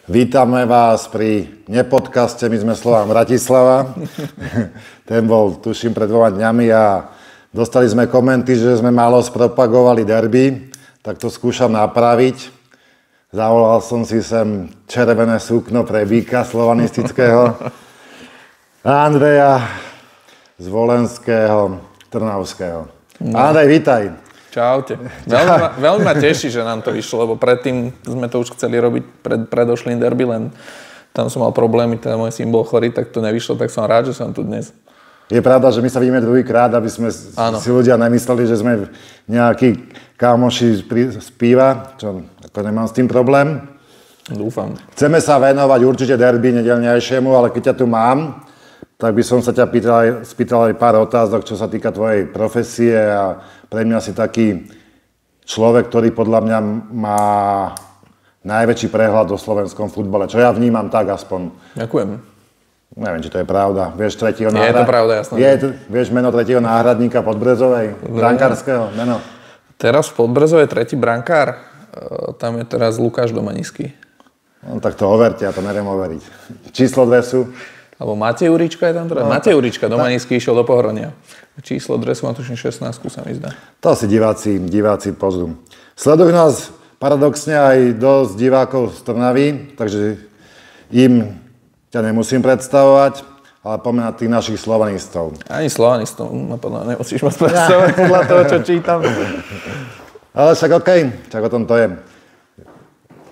Vítame vás pri nepodcaste My sme Slovan Bratislava. Ten bol, tuším, pred 2 dňami a dostali sme komenty, že sme málo spropagovali derby, tak to skúšam napraviť. Zavolal som si sem červené sukno pre býka slovanistického Andreja z Volenského, Trnavského. Andrej, vítaj. Čaute. Veľmi ma teší, že nám to vyšlo, lebo predtým sme to už chceli robiť pred predošlým derby, len tam som mal problémy, teda môj syn bol chorý, tak to nevyšlo, tak som rád, že som tu dnes. Je pravda, že my sa vidíme druhýkrát, aby sme si ľudia nemysleli, že sme nejakí kámoši z piva, čo ako nemám s tým problém. Dúfam. Chceme sa venovať určite derby nedeľnejšiemu, ale keď ťa tu mám, tak by som sa ťa spýtal aj pár otázok, čo sa týka tvojej profesie a pre mňa si taký človek, ktorý podľa mňa má najväčší prehľad o slovenskom futbale, čo ja vnímam tak aspoň. Ďakujem. Neviem, či to je pravda. Vieš tretieho náhradníka? Je to pravda, jasné. Vieš meno tretieho náhradníka Podbrezovej? Brankárskeho meno? Teraz v Podbrezovej tretí brankár, tam je teraz Lukáš Domanický. No tak to overte, ja to neviem overiť. Číslo 2 sú? Alebo Matej Urička je tam teraz? No, Matej Urička, Domanický išiel do Pohronia. Číslo dresu má tuším 16, sa mi zdá. To si diváci pozrú. Sledujú nás paradoxne aj dosť divákov z Trnavy, takže im ťa nemusím predstavovať, ale poďme na tých našich slovanistov. Ani slovanistov, napadlo, nemusíš ma predstavovať podľa toho, čo čítam. Ale však okej, však o tom to je.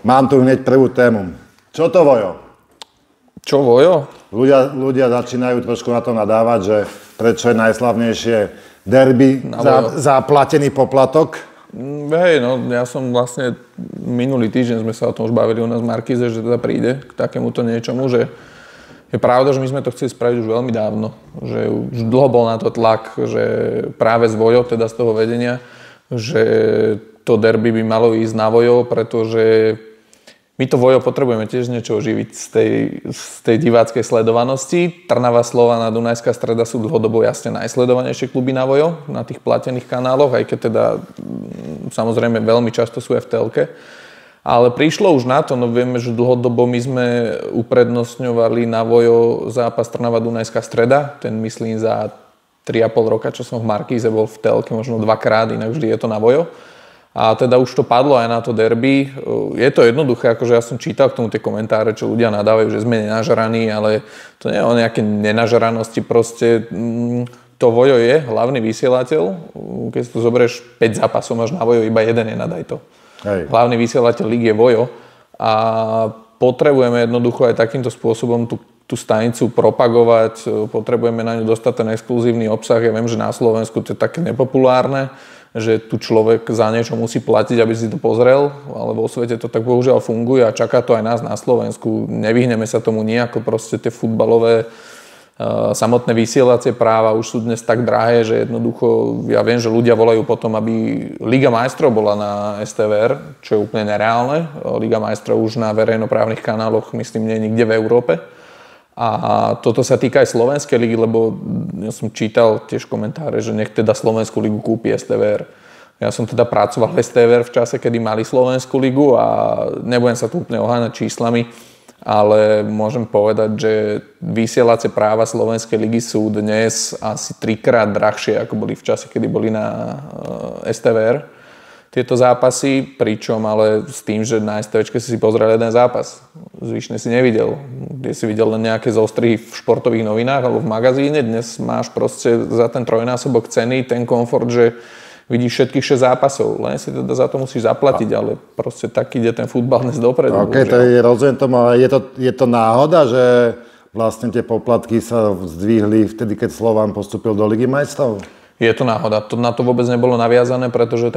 Mám tu hneď prvú tému. Čo to Vojo? Čo Vojo? Ľudia začínajú trošku na to nadávať, že prečo je najslavnejšie derby za platený poplatok. Hej, no ja som vlastne minulý týždeň sme sa o tom už bavili u nás v Markíze, že teda príde k takémuto niečomu, že je pravda, že my sme to chceli spraviť už veľmi dávno, že už dlho bol na to tlak, že práve z Vojo, teda z toho vedenia, že to derby by malo ísť na Vojo, pretože my to Vojo potrebujeme tiež niečo oživiť z tej diváckej sledovanosti. Trnava, Slovan a Dunajská Streda sú dlhodobo jasne najsledovanejšie kluby na Vojo, na tých platených kanáloch, aj keď teda samozrejme veľmi často sú aj v telke. Ale prišlo už na to, no vieme, že dlhodobo my sme uprednostňovali na Vojo zápas Trnava, Dunajská Streda. Ten myslím za 3,5 roka, čo som v Markíze bol v telke, možno 2-krát, inak vždy je to na Vojo. A teda už to padlo aj na to derby. Je to jednoduché, akože ja som čítal k tomu tie komentáre, čo ľudia nadávajú, že sme nenažraní, ale to nie je o nejaké nenažranosti. Proste to Vojo je hlavný vysielateľ. Keď si to zoberieš 5 zápasov, máš na Vojo iba jeden, nenadaj to. Hej. Hlavný vysielateľ lígy je Vojo. A potrebujeme jednoducho aj takýmto spôsobom tú stanicu propagovať. Potrebujeme na ňu dostať ten exkluzívny obsah. Ja viem, že na Slovensku to je také nepopulárne, že tu človek za niečo musí platiť, aby si to pozrel, ale vo svete to tak bohužiaľ funguje a čaká to aj nás na Slovensku. Nevyhneme sa tomu nejako, proste tie futbalové samotné vysielacie práva už sú dnes tak drahé, že jednoducho ja viem, že ľudia volajú potom, aby Liga majstrov bola na STVR, čo je úplne nereálne. Liga majstrov už na verejnoprávnych kanáloch, myslím, nie je nikde v Európe. A toto sa týka aj slovenskej ligy, lebo ja som čítal tiež komentáre, že nech teda Slovenskú ligu kúpi STVR. Ja som teda pracoval v STVR v čase, kedy mali Slovenskú ligu a nebudem sa tu úplne oháňať číslami, ale môžem povedať, že vysielacie práva Slovenskej ligy sú dnes asi 3-krát drahšie, ako boli v čase, kedy boli na STVR. Tieto zápasy, pričom ale s tým, že na STVčke si pozrel jeden zápas. Zvyšne si nevidel. Kde si videl len nejaké zostrihy v športových novinách alebo v magazíne. Dnes máš proste za ten trojnásobok ceny ten komfort, že vidíš všetkých 6 zápasov. Len si teda za to musíš zaplatiť, ale proste tak ide ten futbal dnes dopredu. OK, to je, rozumiem tomu, ale je to náhoda, že vlastne tie poplatky sa zdvihli vtedy, keď Slovan postúpil do Ligy majstrov? Je to náhoda. Na to vôbec nebolo naviazané, pretože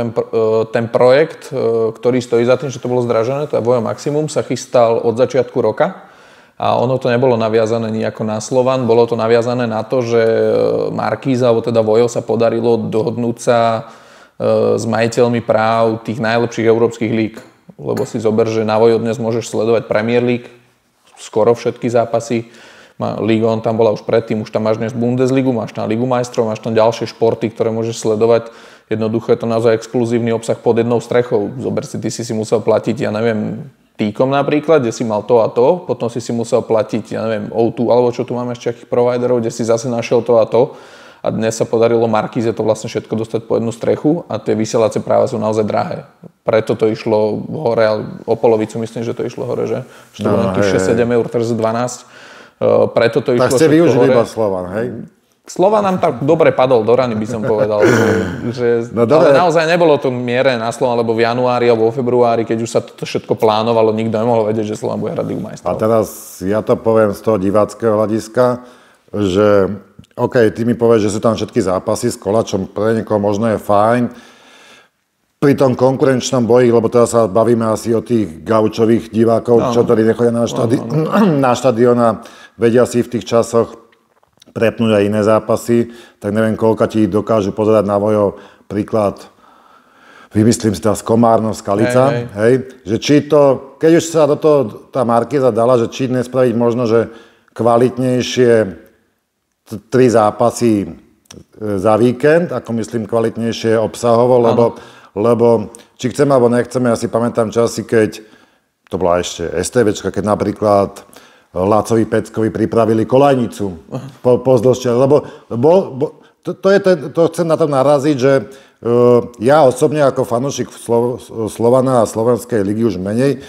ten projekt, ktorý stojí za tým, že to bolo zdražené, to je Vojo Maximum, sa chystal od začiatku roka a ono to nebolo naviazané nejako na Slovan, bolo to naviazané na to, že Markíza, alebo teda Vojo sa podarilo dohodnúť sa s majiteľmi práv tých najlepších európskych líg. Lebo si zober, že na Vojo dnes môžeš sledovať Premier League, skoro všetky zápasy, Liga on tam bola už predtým, už tam máš dnes Bundesligu, máš tam Ligu majstrov, máš tam ďalšie športy, ktoré môžeš sledovať. Jednoducho je to naozaj exkluzívny obsah pod jednou strechou. Zober si, ty si musel platiť, ja neviem, T-Com napríklad, kde si mal to a to, potom si musel platiť, ja neviem, O2, alebo čo tu máme ešte akých providerov, kde si zase našiel to a to. A dnes sa podarilo Markíze to vlastne všetko dostať po jednu strechu a tie vysielacie práva sú naozaj drahé. Preto to išlo hore, o polovicu myslím, že to išlo hore, že? Že to bolo nejakých 6-7 eur, teraz 12. Preto to išlo tak ste využili iba Slovan, hej? Slovan nám tak dobre padol do rany, by som povedal. Ale naozaj nebolo to miere na Slovan, lebo v januári alebo vo februári, keď už sa toto všetko plánovalo, nikto nemohol vedieť, že Slovan bude hrať Ligu majstrov. A teraz ja to poviem z toho diváckeho hľadiska, že OK, ty mi povieš, že sú tam všetky zápasy s Koláčom, pre niekoho možno je fajn. Pri tom konkurenčnom boji, lebo teraz sa bavíme asi o tých gaučových divákov, čo ktorí nechodia na štadión a vedia si v tých časoch prepnúť aj iné zápasy, tak neviem, koľko ti dokážu pozerať na Vojo príklad, vymyslím si teraz Komárno, Skalica, hej, že či to, keď už sa do toho tá Markíza dala, že či nespraviť možno, že kvalitnejšie 3 zápasy za víkend, ako myslím kvalitnejšie obsahovo, lebo či chceme alebo nechceme, ja si pamätám časy, keď to bola ešte STVčka, keď napríklad Lácovi Peckovi pripravili kolajnicu pozdĺžšie, lebo to chcem na to naraziť, že ja osobne ako fanúšik Slovana a Slovenskej ligy už menej,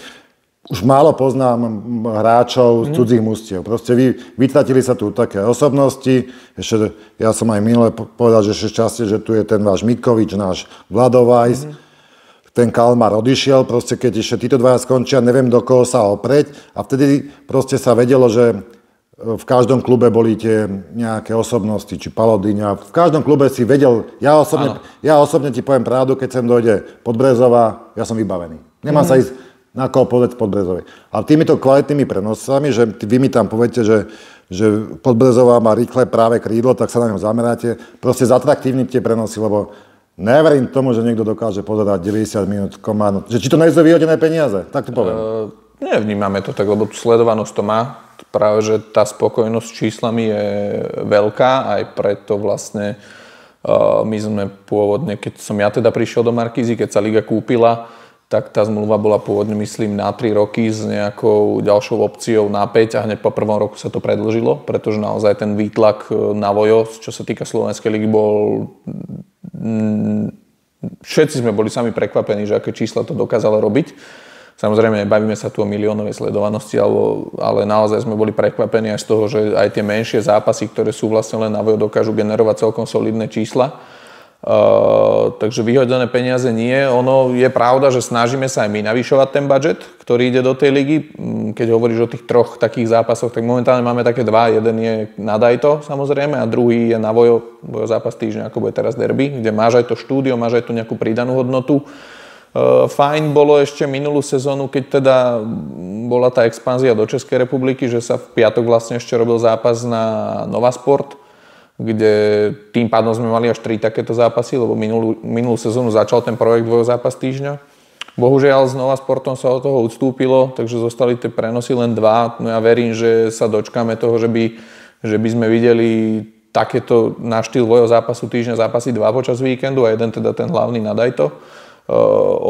už málo poznám hráčov z cudzích mustiev. Proste vytratili sa tu také osobnosti. Ešte, ja som aj minule povedal, že ešte šťastie, že tu je ten váš Mikovič, náš Vladovajs. Ten Kalmar odišiel, proste keď ešte títo dvaja skončia, neviem do koho sa opreť. A vtedy proste sa vedelo, že v každom klube boli tie nejaké osobnosti, či Palodíňa. V každom klube si vedel, ja osobne ti poviem pravdu, keď sem dojde Podbrezová, ja som vybavený. Nemám sa ísť na koho povedať Podbrezovej. A týmito kvalitnými prenosami, že vy mi tam poviete, že Podbrezová má rýchle práve krídlo, tak sa na ňom zameráte. Proste zatraktívni tie prenosy, lebo neverím tomu, že niekto dokáže pozerať 90 minút Komárno. Že či to nie sú vyhodené peniaze, tak to poviem. Nevnímame to tak, lebo tú sledovanosť to má. Práve, že tá spokojnosť s číslami je veľká, aj preto vlastne my sme pôvodne, keď som ja teda prišiel do Markízy, keď sa liga kúpila, tak tá zmluva bola pôvodne, myslím, na 3 roky s nejakou ďalšou opciou na 5 a hneď po prvom roku sa to predĺžilo, pretože naozaj ten výtlak na Vojo, čo sa týka Slovenskej ligy, bol... Všetci sme boli sami prekvapení, že aké čísla to dokázalo robiť. Samozrejme, bavíme sa tu o miliónovej sledovanosti, ale naozaj sme boli prekvapení aj z toho, že aj tie menšie zápasy, ktoré sú vlastne len na Vojo, dokážu generovať celkom solidné čísla. Takže vyhodené peniaze nie. Ono je pravda, že snažíme sa aj my navyšovať ten budget, ktorý ide do tej ligy. Keď hovoríš o tých 3 takých zápasoch, tak momentálne máme také 2. Jeden je na Dajto, samozrejme, a druhý je na Vojo zápas týždňa, ako bude teraz derby, kde máš aj to štúdio, máš aj tu nejakú pridanú hodnotu. Fajn bolo ešte minulú sezónu, keď teda bola tá expanzia do Českej republiky, že sa v piatok vlastne ešte robil zápas na Nova Sport, kde tým pádom sme mali až 3 takéto zápasy, lebo minulú sezónu začal ten projekt zápas týždňa. Bohužiaľ s Nova Sportom sa od toho odstúpilo, takže zostali tie prenosy len 2. No ja verím, že sa dočkáme toho, že by sme videli takéto na štýl zápasu týždňa zápasy 2 počas víkendu a jeden teda ten hlavný na Dajto.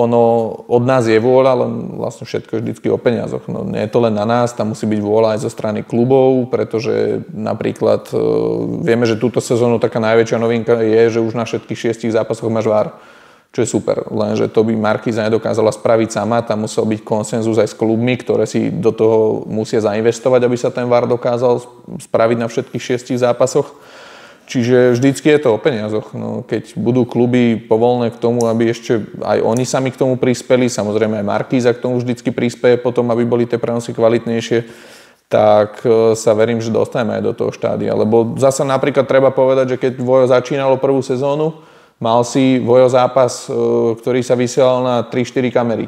Ono od nás je vôľa, len vlastne všetko je vždycky o peniazoch. No, nie je to len na nás, tam musí byť vôľa aj zo strany klubov, pretože napríklad vieme, že túto sezónu taká najväčšia novinka je, že už na všetkých 6 zápasoch máš VAR, čo je super. Lenže to by Markíza nedokázala spraviť sama, tam musel byť konsenzus aj s klubmi, ktoré si do toho musia zainvestovať, aby sa ten VAR dokázal spraviť na všetkých 6 zápasoch. Čiže vždycky je to o peniazoch. No, keď budú kluby povolné k tomu, aby ešte aj oni sami k tomu prispeli, samozrejme aj Markíza k tomu vždycky prispieje potom, aby boli tie prenosy kvalitnejšie, tak sa verím, že dostaneme aj do toho štádia. Lebo zasa napríklad treba povedať, že keď Vojo začínalo prvú sezónu, mal si Vojo zápas, ktorý sa vysielal na 3-4 kamery.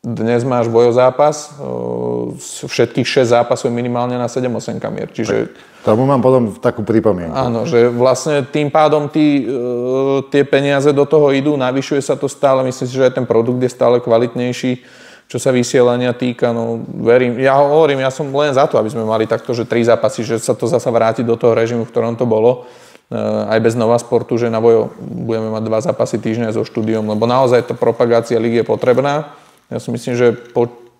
Dnes máš Vojo zápas, všetkých 6 zápasov minimálne na 7-8 kamier. Čiže tomu mám potom takú pripomienku. Áno, že vlastne tým pádom tie peniaze do toho idú, navyšuje sa to stále, myslím si, že aj ten produkt je stále kvalitnejší, čo sa vysielania týka. No, verím, ja som len za to, aby sme mali takto, že 3 zápasy, že sa to zasa vráti do toho režimu, v ktorom to bolo. Aj bez Nova Sportu, že na Vojo budeme mať 2 zápasy týždňa so štúdiom, lebo naozaj tá propagácia ligy je potrebná. Ja si myslím, že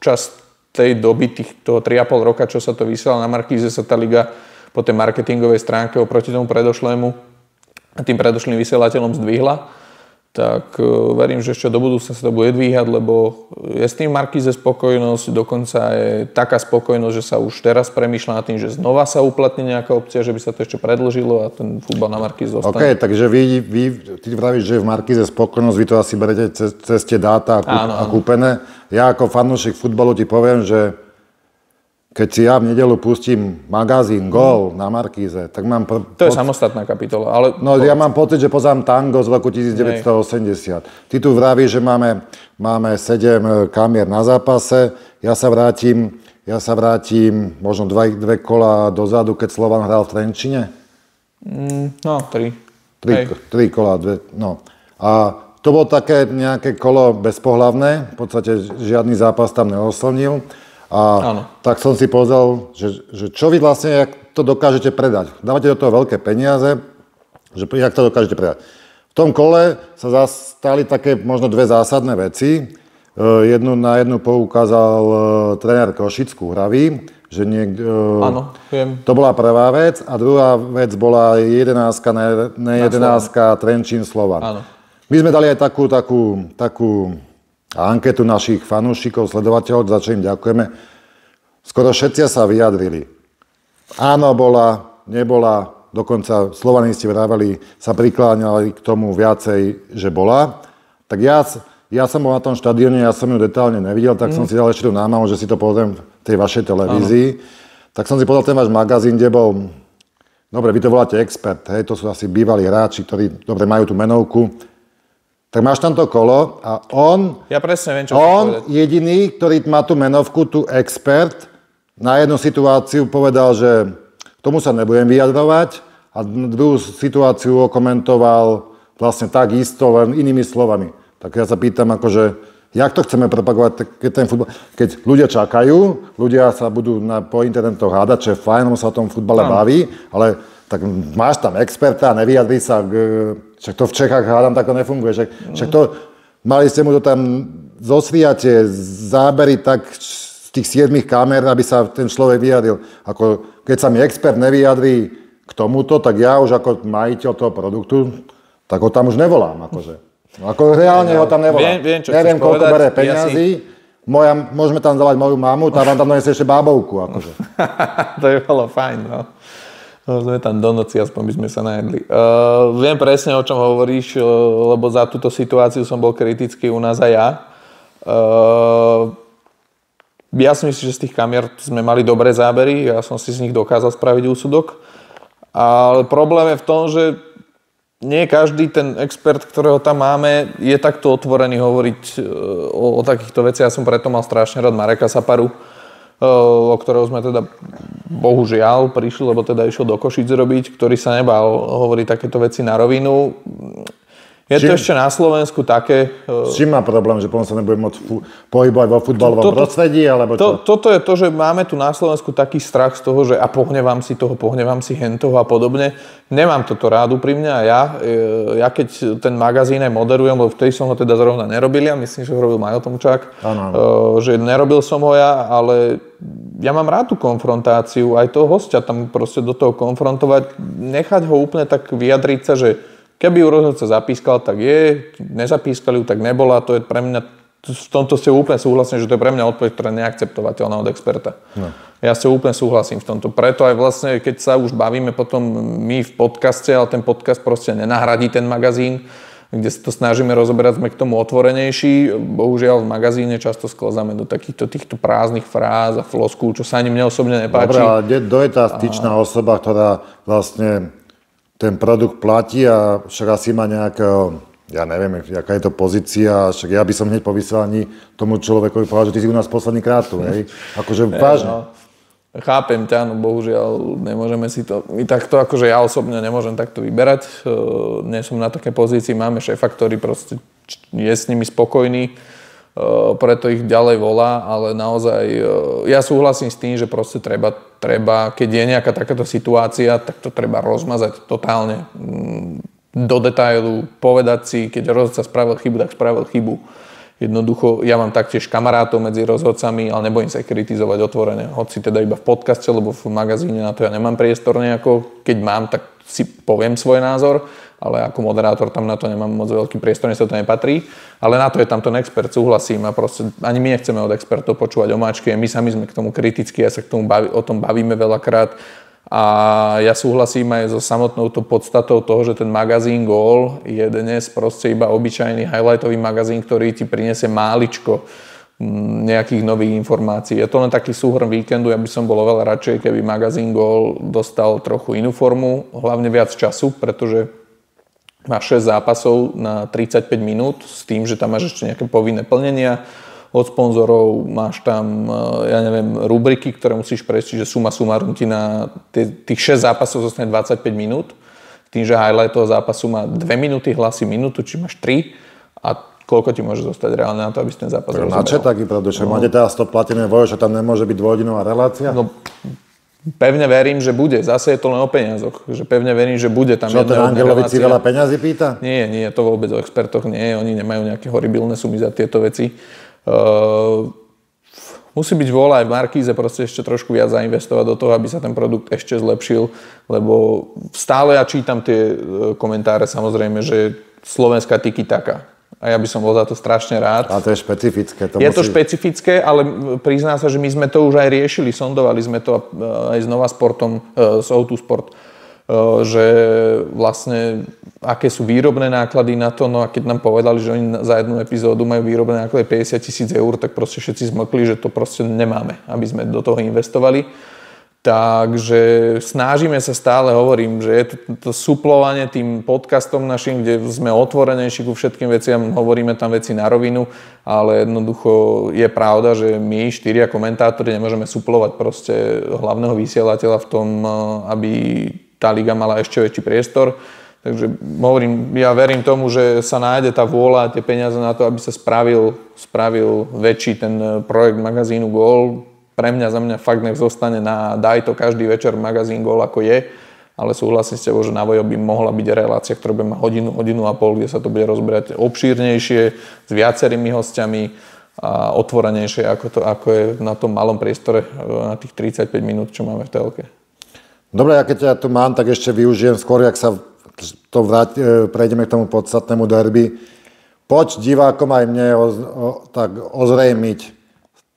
počas tej doby, toho 3,5 roka, čo sa to vysielalo na Markíze, sa tá liga po tej marketingovej stránke oproti tomu predošlému a tým predošlým vysielateľom zdvihla. Tak verím, že ešte do budúcna sa to bude dvíhať, lebo je s tým Markíze spokojnosť, dokonca je taká spokojnosť, že sa už teraz premýšľa nad tým, že znova sa uplatní nejaká opcia, že by sa to ešte predĺžilo a ten futbal na Markíze zostane. OK, takže ty vravíš, že v Markíze spokojnosť, vy to asi berete cez tie dáta a kúpené. Ja ako fanúšik futbalu ti poviem, že keď si ja v nedeľu pustím magazín Gól na Markíze, tak mám... To je samostatná kapitola, ale... No ja mám pocit, že pozerám tango z roku 1980. Ty tu vravíš, že máme 7 kamier na zápase. Ja sa vrátim možno dve kola dozadu, keď Slovan hral v Trenčine. No, 3. 3 kola, 2, no. A to bolo také nejaké kolo bezpohlavné, v podstate žiadny zápas tam neoslnil. A tak som si pozrel, že čo vy vlastne, jak to dokážete predať. Dávate do toho veľké peniaze, že jak to dokážete predať. V tom kole sa stali také možno dve zásadné veci. Na jednu poukázal tréner Košickú Hravý, že áno, viem. To bola prvá vec a druhá vec bola 11 Trenčín Slovan. Áno. My sme dali aj takú anketu našich fanúšikov, sledovateľov, za čo im ďakujeme. Skoro všetci sa vyjadrili. Áno, bola, nebola, dokonca slovanisti vraveli, sa prikláňali k tomu viacej, že bola. Tak ja som bol na tom štadióne, ja som ju detálne nevidel, tak som si dal ešte tú námahu, že si to pozriem v tej vašej televízii. Tak som si pozrel ten váš magazín, kde bol, dobre, vy to voláte expert, hej, to sú asi bývalí hráči, ktorí, dobre, majú tú menovku. Tak máš tam to kolo a ja presne viem, čo on jediný, ktorý má tú menovku, tu expert, na jednu situáciu povedal, že tomu sa nebudem vyjadrovať a druhú situáciu okomentoval vlastne tak isto, len inými slovami. Tak ja sa pýtam, akože, jak to chceme propagovať, keď ten futbal, keď ľudia čakajú, ľudia sa budú po internetoch hádať, čo je fajn, sa o tom futbale baví, ale tak máš tam experta a nevyjadri sa, však to v Čechách hádam, tak to nefunguje. Však to, mali ste mu to tam zosviate, zábery tak z tých 7 kamer, aby sa ten človek vyjadril. Ako, keď sa mi expert nevyjadrí k tomuto, tak ja už ako majiteľ toho produktu, tak ho tam už nevolám. Akože. No, ako reálne ho tam nevolám. Neviem, koľko bere peniazy. Môžeme tam zavať moju mamu, tá vám tam donesie ešte bábovku. Akože. To je bolo fajn, no. Sme tam do noci, aspoň by sme sa najedli. Viem presne, o čom hovoríš, lebo za túto situáciu som bol kritický u nás aj ja. Ja si myslím, že z tých kamier sme mali dobré zábery, ja som si z nich dokázal spraviť úsudok. Ale problém je v tom, že nie každý ten expert, ktorého tam máme, je takto otvorený hovoriť o takýchto veciach. Ja som preto mal strašne rád Mareka Saparu, o ktorého sme teda bohužiaľ prišli, lebo teda išiel do Košíc robiť, ktorý sa nebal hovoriť takéto veci na rovinu. Je to ešte na Slovensku také... S čím má problém, že potom sa nebude môcť pohybovať vo futbalovom prostredí, alebo čo? Toto je to, že máme tu na Slovensku taký strach z toho, že a pohnevám si toho, pohnevám si hentoho a podobne. Nemám toto rád úprimne a ja keď ten magazín aj moderujem, lebo vtedy som ho teda zrovna nerobil, ja myslím, že ho robil Majo Tomčák, že nerobil som ho ja, ale ja mám rád tú konfrontáciu, aj toho hostia tam proste do toho konfrontovať, nechať ho úplne tak vyjadriť sa, že keby ju rozhodca zapískal, tak je, nezapískali ju, tak nebola. To je pre mňa, v tomto ste úplne súhlasím, že to je pre mňa odpoveď, ktorá je neakceptovateľná od experta. No. Ja ste úplne súhlasím v tomto. Preto aj vlastne, keď sa už bavíme potom my v podcaste, ale ten podcast proste nenahradí ten magazín, kde sa to snažíme rozoberať, sme k tomu otvorenejší. Bohužiaľ v magazíne často sklazáme do takýchto týchto prázdnych fráz a floskúl, čo sa ani mne osobne nepáči. Dobre, ale kto je tá styčná osoba, ktorá vlastne ten produkt platí a však asi má nejakého, ja neviem, aká je to pozícia, však ja by som hneď po vysielaní tomu človekovi povedal, že ty si u nás posledný krát tu, hej? Akože vážne. No, chápem ťa, no bohužiaľ nemôžeme si to, my takto, akože ja osobne nemôžem takto vyberať, nie som na také pozícii, máme šéfa, ktorý proste je s nimi spokojný, preto ich ďalej volá, ale naozaj ja súhlasím s tým, že proste treba, keď je nejaká takáto situácia, tak to treba rozmazať totálne do detailu, povedať si, keď rozhodca spravil chybu, tak spravil chybu. Jednoducho, ja mám taktiež kamarátov medzi rozhodcami, ale nebojím sa ich kritizovať otvorene. Hoci teda iba v podcaste, lebo v magazíne na to ja nemám priestor nejako. Keď mám, tak si poviem svoj názor, ale ako moderátor tam na to nemám moc veľký priestor, sa to nepatrí. Ale na to je tam ten expert, súhlasím a proste ani my nechceme od expertov počúvať omáčky, my sami sme k tomu kritickí a sa k tomu o tom bavíme veľakrát. A ja súhlasím aj so samotnou to podstatou toho, že ten magazín Goal je dnes proste iba obyčajný highlightový magazín, ktorý ti prinesie máličko nejakých nových informácií. Je to len taký súhrn víkendu, ja by som bol oveľa radšej, keby magazín Goal dostal trochu inú formu, hlavne viac času, pretože máš 6 zápasov na 35 minút s tým, že tam máš ešte nejaké povinné plnenia od sponzorov, máš tam, ja neviem, rubriky, ktoré musíš prejsť, že suma sumarum ti na tých 6 zápasov zostane 25 minút, tým, že highlight toho zápasu má 2 minúty, hlasy minútu, či máš 3 a koľko ti môže zostať reálne na to, aby si ten zápas rozoberal. Na čo taký produkt? Máte teraz to platené že tam nemôže byť dvojhodinová relácia? No, pevne verím, že bude. Zase je to len o peniazoch. Že pevne verím, že bude tam čo, ten Angelovic si veľa peňazí pýta? Nie, to vôbec o expertoch nie. Oni nemajú nejaké horibilné sumy za tieto veci. Musí byť vôľa aj v Markíze proste ešte trošku viac zainvestovať do toho, aby sa ten produkt ešte zlepšil, lebo stále ja čítam tie komentáre samozrejme, že slovenská tiki-taka. A ja by som bol za to strašne rád. Ale to je špecifické. Je to špecifické, ale prizná sa, že my sme to už aj riešili, sondovali sme to aj s Nova Sportom, s O2 Sport, že vlastne aké sú výrobné náklady na to, no a keď nám povedali, že oni za jednu epizódu majú výrobné náklady 50 000 eur, tak proste všetci zmlkli, že to proste nemáme, aby sme do toho investovali. Takže snažíme sa stále, hovorím, že je to suplovanie tým podcastom našim, kde sme otvorenejší ku všetkým veciam, hovoríme tam veci na rovinu, ale jednoducho je pravda, že my, 4 komentátori, nemôžeme suplovať proste hlavného vysielateľa v tom, aby tá liga mala ešte väčší priestor. Takže hovorím, ja verím tomu, že sa nájde tá vôľa a tie peniaze na to, aby sa spravil väčší ten projekt magazínu Goal. Pre mňa, za mňa fakt nech zostane na Daj to každý večer magazín Goal ako je, ale súhlasím s tebou, že na Vojo by mohla byť relácia, ktorá by má hodinu a pol, kde sa to bude rozberať obšírnejšie, s viacerými hostiami a otvorenejšie, ako je na tom malom priestore na tých 35 minút, čo máme v telke. Dobre, ja keď ťa tu mám, tak ešte využijem skôr, ak sa prejdeme k tomu podstatnému derby. Poď divákom aj mne tak ozrejmiť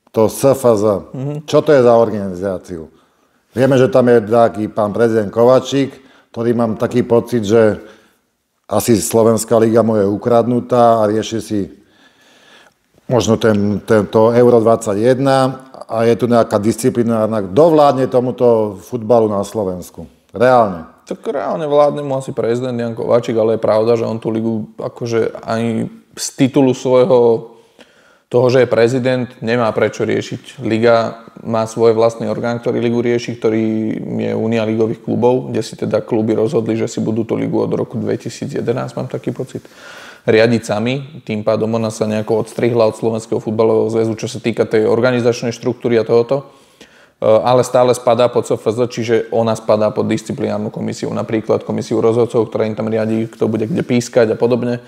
to SFZ. Čo to je za organizáciu? Vieme, že tam je taký pán prezident Kovačík, ktorý mám taký pocit, že asi Slovenská liga mu je ukradnutá a rieši si možno to Euro 21 a je tu nejaká disciplinárna. Kto vládne tomuto futbalu na Slovensku? Reálne. Tak reálne vládne mu asi prezident Jan Kováčik, ale je pravda, že on tú ligu akože ani z titulu svojho toho, že je prezident, nemá prečo riešiť. Liga má svoj vlastný orgán, ktorý ligu rieši, ktorý je Únia ligových klubov, kde si teda kluby rozhodli, že si budú tú ligu od roku 2011, mám taký pocit, riadiť sami. Tým pádom ona sa nejako odstrihla od Slovenského futbalového zväzu, čo sa týka tej organizačnej štruktúry a tohoto. Ale stále spadá pod SFZ, čiže ona spadá pod disciplinárnu komisiu, napríklad komisiu rozhodcov, ktorá im tam riadí, kto bude kde pískať a podobne.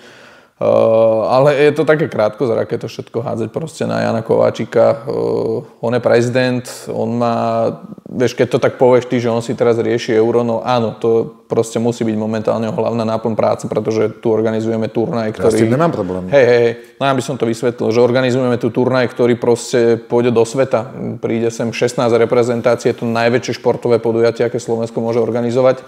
Ale je to také krátkozraké to všetko hádzať proste na Jana Kováčika. On je prezident, on má, vieš, keď to tak povieš ty, že on si teraz rieši Euro, no áno, to proste musí byť momentálne hlavná náplň práce, pretože tu organizujeme turnaj, ktorý... Ja s tým nemám problém. No ja by som to vysvetlil, že organizujeme tu turnaj, ktorý proste pôjde do sveta. Príde sem 16 reprezentácií, je to najväčšie športové podujatie, aké Slovensko môže organizovať.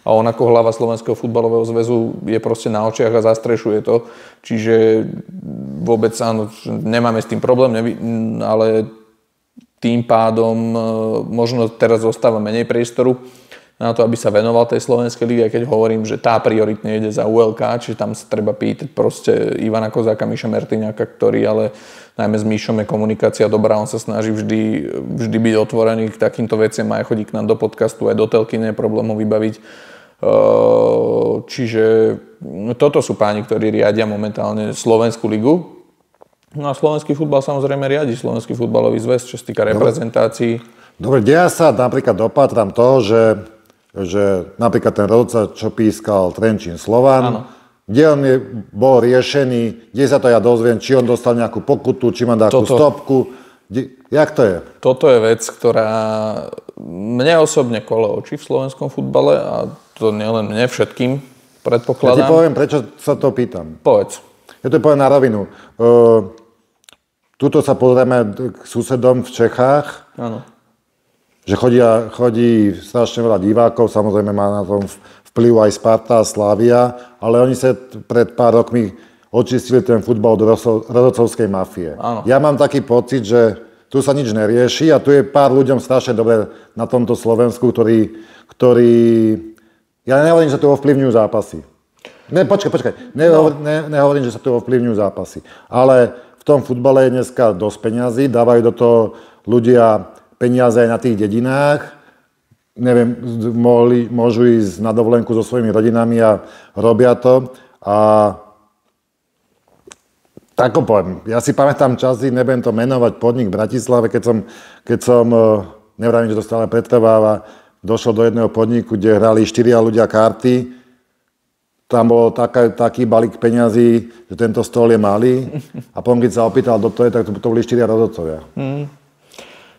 A on ako hlava Slovenského futbalového zväzu je proste na očiach a zastrešuje to. Čiže vôbec áno, nemáme s tým problém, ale tým pádom možno teraz zostáva menej priestoru na to, aby sa venoval tej slovenskej lige, keď hovorím, že tá prioritne ide za ULK, čiže tam sa treba pýtať proste Ivana Kozáka, Miša Mertyňáka, ktorý ale najmä s Mišom je komunikácia dobrá, on sa snaží vždy byť otvorený k takýmto veciam, aj chodí k nám do podcastu, aj do telky, nie je problém ho vybaviť. Čiže toto sú páni, ktorí riadia momentálne Slovenskú ligu. No a slovenský futbal samozrejme riadi Slovenský futbalový zväz, čo sa týka reprezentácií. Dobre, ja sa napríklad dopatram toho, že napríklad ten rodca, čo pískal Trenčín Slovan, Kde on bol riešený, kde sa to ja dozviem, či on dostal nejakú pokutu, či má nejakú stopku. Jak to je? Toto je vec, ktorá mne osobne kole oči v slovenskom futbale a to nielen mne, všetkým predpokladám. Ja ti poviem, prečo sa to pýtam. Povedz. Ja to poviem na rovinu. Tuto sa pozrieme k susedom v Čechách. Áno. Že chodí strašne veľa divákov, samozrejme má na tom vplyv aj Sparta a Slavia, ale oni sa pred pár rokmi očistili ten futbal od rodocovskej mafie. Áno. Ja mám taký pocit, že tu sa nič nerieši a tu je pár ľuďom strašne dobre na tomto Slovensku, ktorí ja nehovorím, že tu ovplyvňujú zápasy. Počkaj. Nehovorím, že sa tu ovplyvňujú zápasy. Ale v tom futbale je dneska dosť peňazí, dávajú do toho ľudia peniaze aj na tých dedinách. Neviem, môžu ísť na dovolenku so svojimi rodinami a robia to. A tak poviem, ja si pamätám časy, nebudem to menovať, podnik v Bratislave, keď som nevravím, že to stále pretrváva, došlo do jedného podniku, kde hrali 4 ľudia karty. Tam bol taký balík peňazí, že tento stôl je malý. A potom, keď sa opýtal, kto to je, tak to boli 4 rozhodcovia.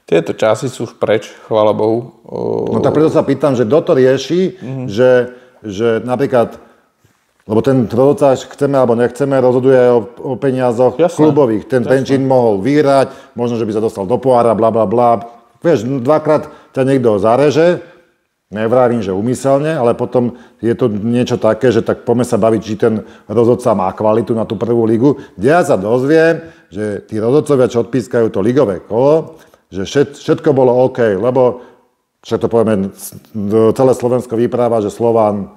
Tieto časy sú už preč, chvála Bohu. No tak preto sa pýtam, že kto to rieši, že napríklad, lebo ten rozhodca, chceme alebo nechceme, rozhoduje o peniazoch klubových. Ten Trenčín mohol vyhrať, možno, že by sa dostal do pohára, blablabla. Vieš, dvakrát ťa niekto zareže, nevravím, že úmyselne, ale potom je to niečo také, že tak poďme sa baviť, či ten rozhodca má kvalitu na tú prvú ligu. Kde ja sa dozviem, že tí rozhodcovia, čo odpískajú to ligové kolo, že všetko bolo OK, lebo však to povieme, celé Slovensko vypráva, že Slovanu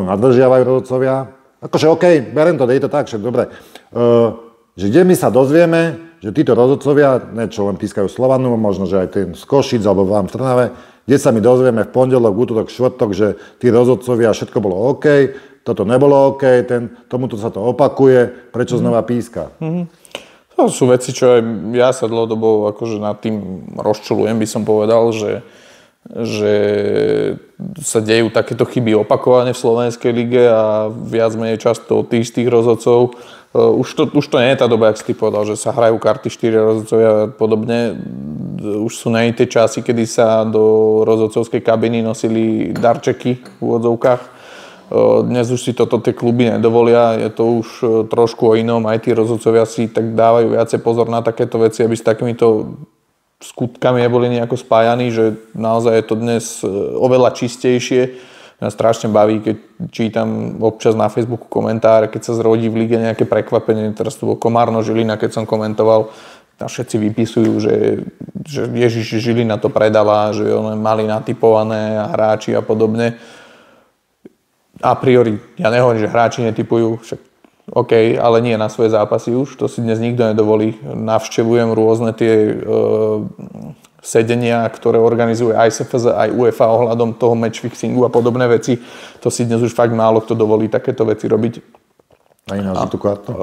nadržiavajú rozhodcovia. Akože OK, beriem to, je to tak, však dobre. Že kde my sa dozvieme, že títo rozhodcovia, čo len pískajú Slovanu, možno, že aj ten z Košic alebo vám v Trnave, kde sa my dozvieme v pondelok, v útorok, štvrtok, že tí rozhodcovia, všetko bolo OK, toto nebolo OK, tomuto sa to opakuje, prečo znova píska? To sú veci, čo aj ja sa dlhodobo akože nad tým rozčuľujem, by som povedal, že sa dejú takéto chyby opakovane v slovenskej lige a viac menej často od tých rozhodcov. Už to nie je tá doba, jak si ty povedal, že sa hrajú karty 4 rozhodcovia a podobne. Už sú nie tie časy, kedy sa do rozhodcovskej kabiny nosili darčeky v úvodzovkách. Dnes už si toto tie kluby nedovolia, je to už trošku o inom, aj tí rozhodcovia si tak dávajú viacej pozor na takéto veci, aby s takýmito skutkami neboli nejako spájaní, že naozaj je to dnes oveľa čistejšie. Mňa strašne baví, keď čítam občas na Facebooku komentáre, keď sa zrodí v lige nejaké prekvapenie, teraz to bol Komárno Žilina, keď som komentoval, a všetci vypisujú, že Ježiš Žilina to predala, že oni mali natipované a hráči a podobne. A priori, ja nehovorím, že hráči netipujú, však OK, ale nie na svoje zápasy už, to si dnes nikto nedovolí. Navštevujem rôzne tie sedenia, ktoré organizuje aj SFZ, aj UEFA ohľadom toho matchfixingu a podobné veci. To si dnes už fakt málo kto dovolí takéto veci robiť. Aj na tú kartu.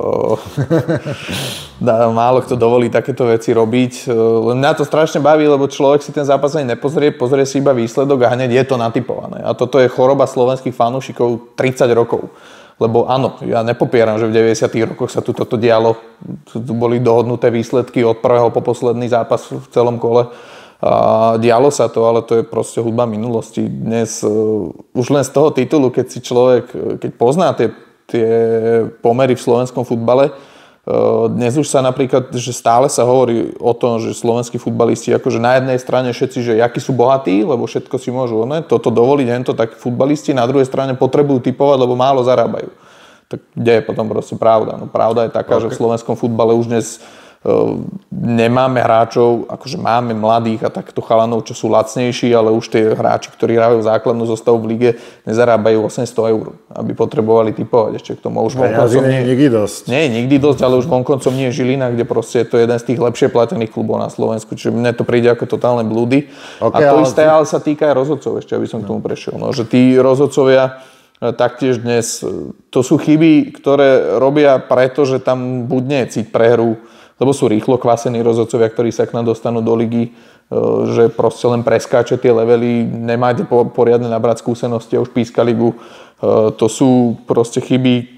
Málo kto dovolí takéto veci robiť. Len mňa to strašne baví, lebo človek si ten zápas ani nepozrie, pozrie si iba výsledok a hneď je to natipované. A toto je choroba slovenských fanúšikov 30 rokov. Lebo áno, ja nepopieram, že v 90. rokoch sa tu toto dialo. Tu boli dohodnuté výsledky od prvého po posledný zápas v celom kole. A dialo sa to, ale to je proste hudba minulosti. Dnes už len z toho titulu, keď si človek, keď pozná tie pomery v slovenskom futbale. Dnes už sa napríklad, že stále sa hovorí o tom, že slovenskí futbalisti, akože na jednej strane všetci, že akí sú bohatí, lebo všetko si môžu, toto dovoliť, hento, tak futbalisti na druhej strane potrebujú tipovať, lebo málo zarábajú. Tak kde je potom proste pravda? No pravda je taká, že v slovenskom futbale už dnes nemáme hráčov, akože máme mladých a takto chalanov, čo sú lacnejší, ale už tie hráči, ktorí hrajú základnú zostavu v lige, nezarábajú 800 eur, aby potrebovali tipovať ešte k tomu. Už vonkoncom nie je nikdy dosť. Nie je nikdy dosť, ale už vonkoncom nie je Žilina, kde proste je to jeden z tých lepšie platených klubov na Slovensku. Čiže mne to príde ako totálne blúdy. Okay, a to isté ale sa týka aj rozhodcov, ešte aby som k tomu prešiel. No, že tí rozhodcovia taktiež dnes, to sú chyby, ktoré robia preto, že tam buď nie je cít pre hru, lebo sú rýchlo kvasení rozhodcovia, ktorí sa k nám dostanú do ligy, že proste len preskáče tie levely, nemáte poriadne nabrať skúsenosti a už píska ligu. To sú proste chyby,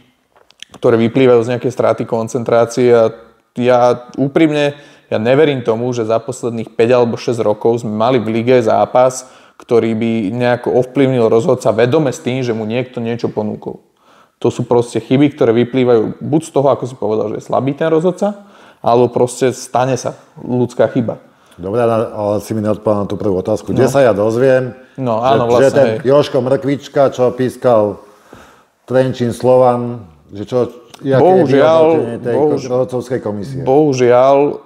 ktoré vyplývajú z nejakej straty koncentrácie a ja úprimne neverím tomu, že za posledných 5 alebo 6 rokov sme mali v lige zápas, ktorý by nejako ovplyvnil rozhodca vedome s tým, že mu niekto niečo ponúkol. To sú proste chyby, ktoré vyplývajú buď z toho, ako si povedal, že je slabý ten rozhodca, alebo proste stane sa ľudská chyba. Dobre, ale si mi neodpovedal na tú prvú otázku. Kde sa ja dozviem, áno, že ten Jožko Mrkvička, čo pískal Trenčín Slovan, že čo... Bohužiaľ, rozhodcovskej komisie. Bohužiaľ,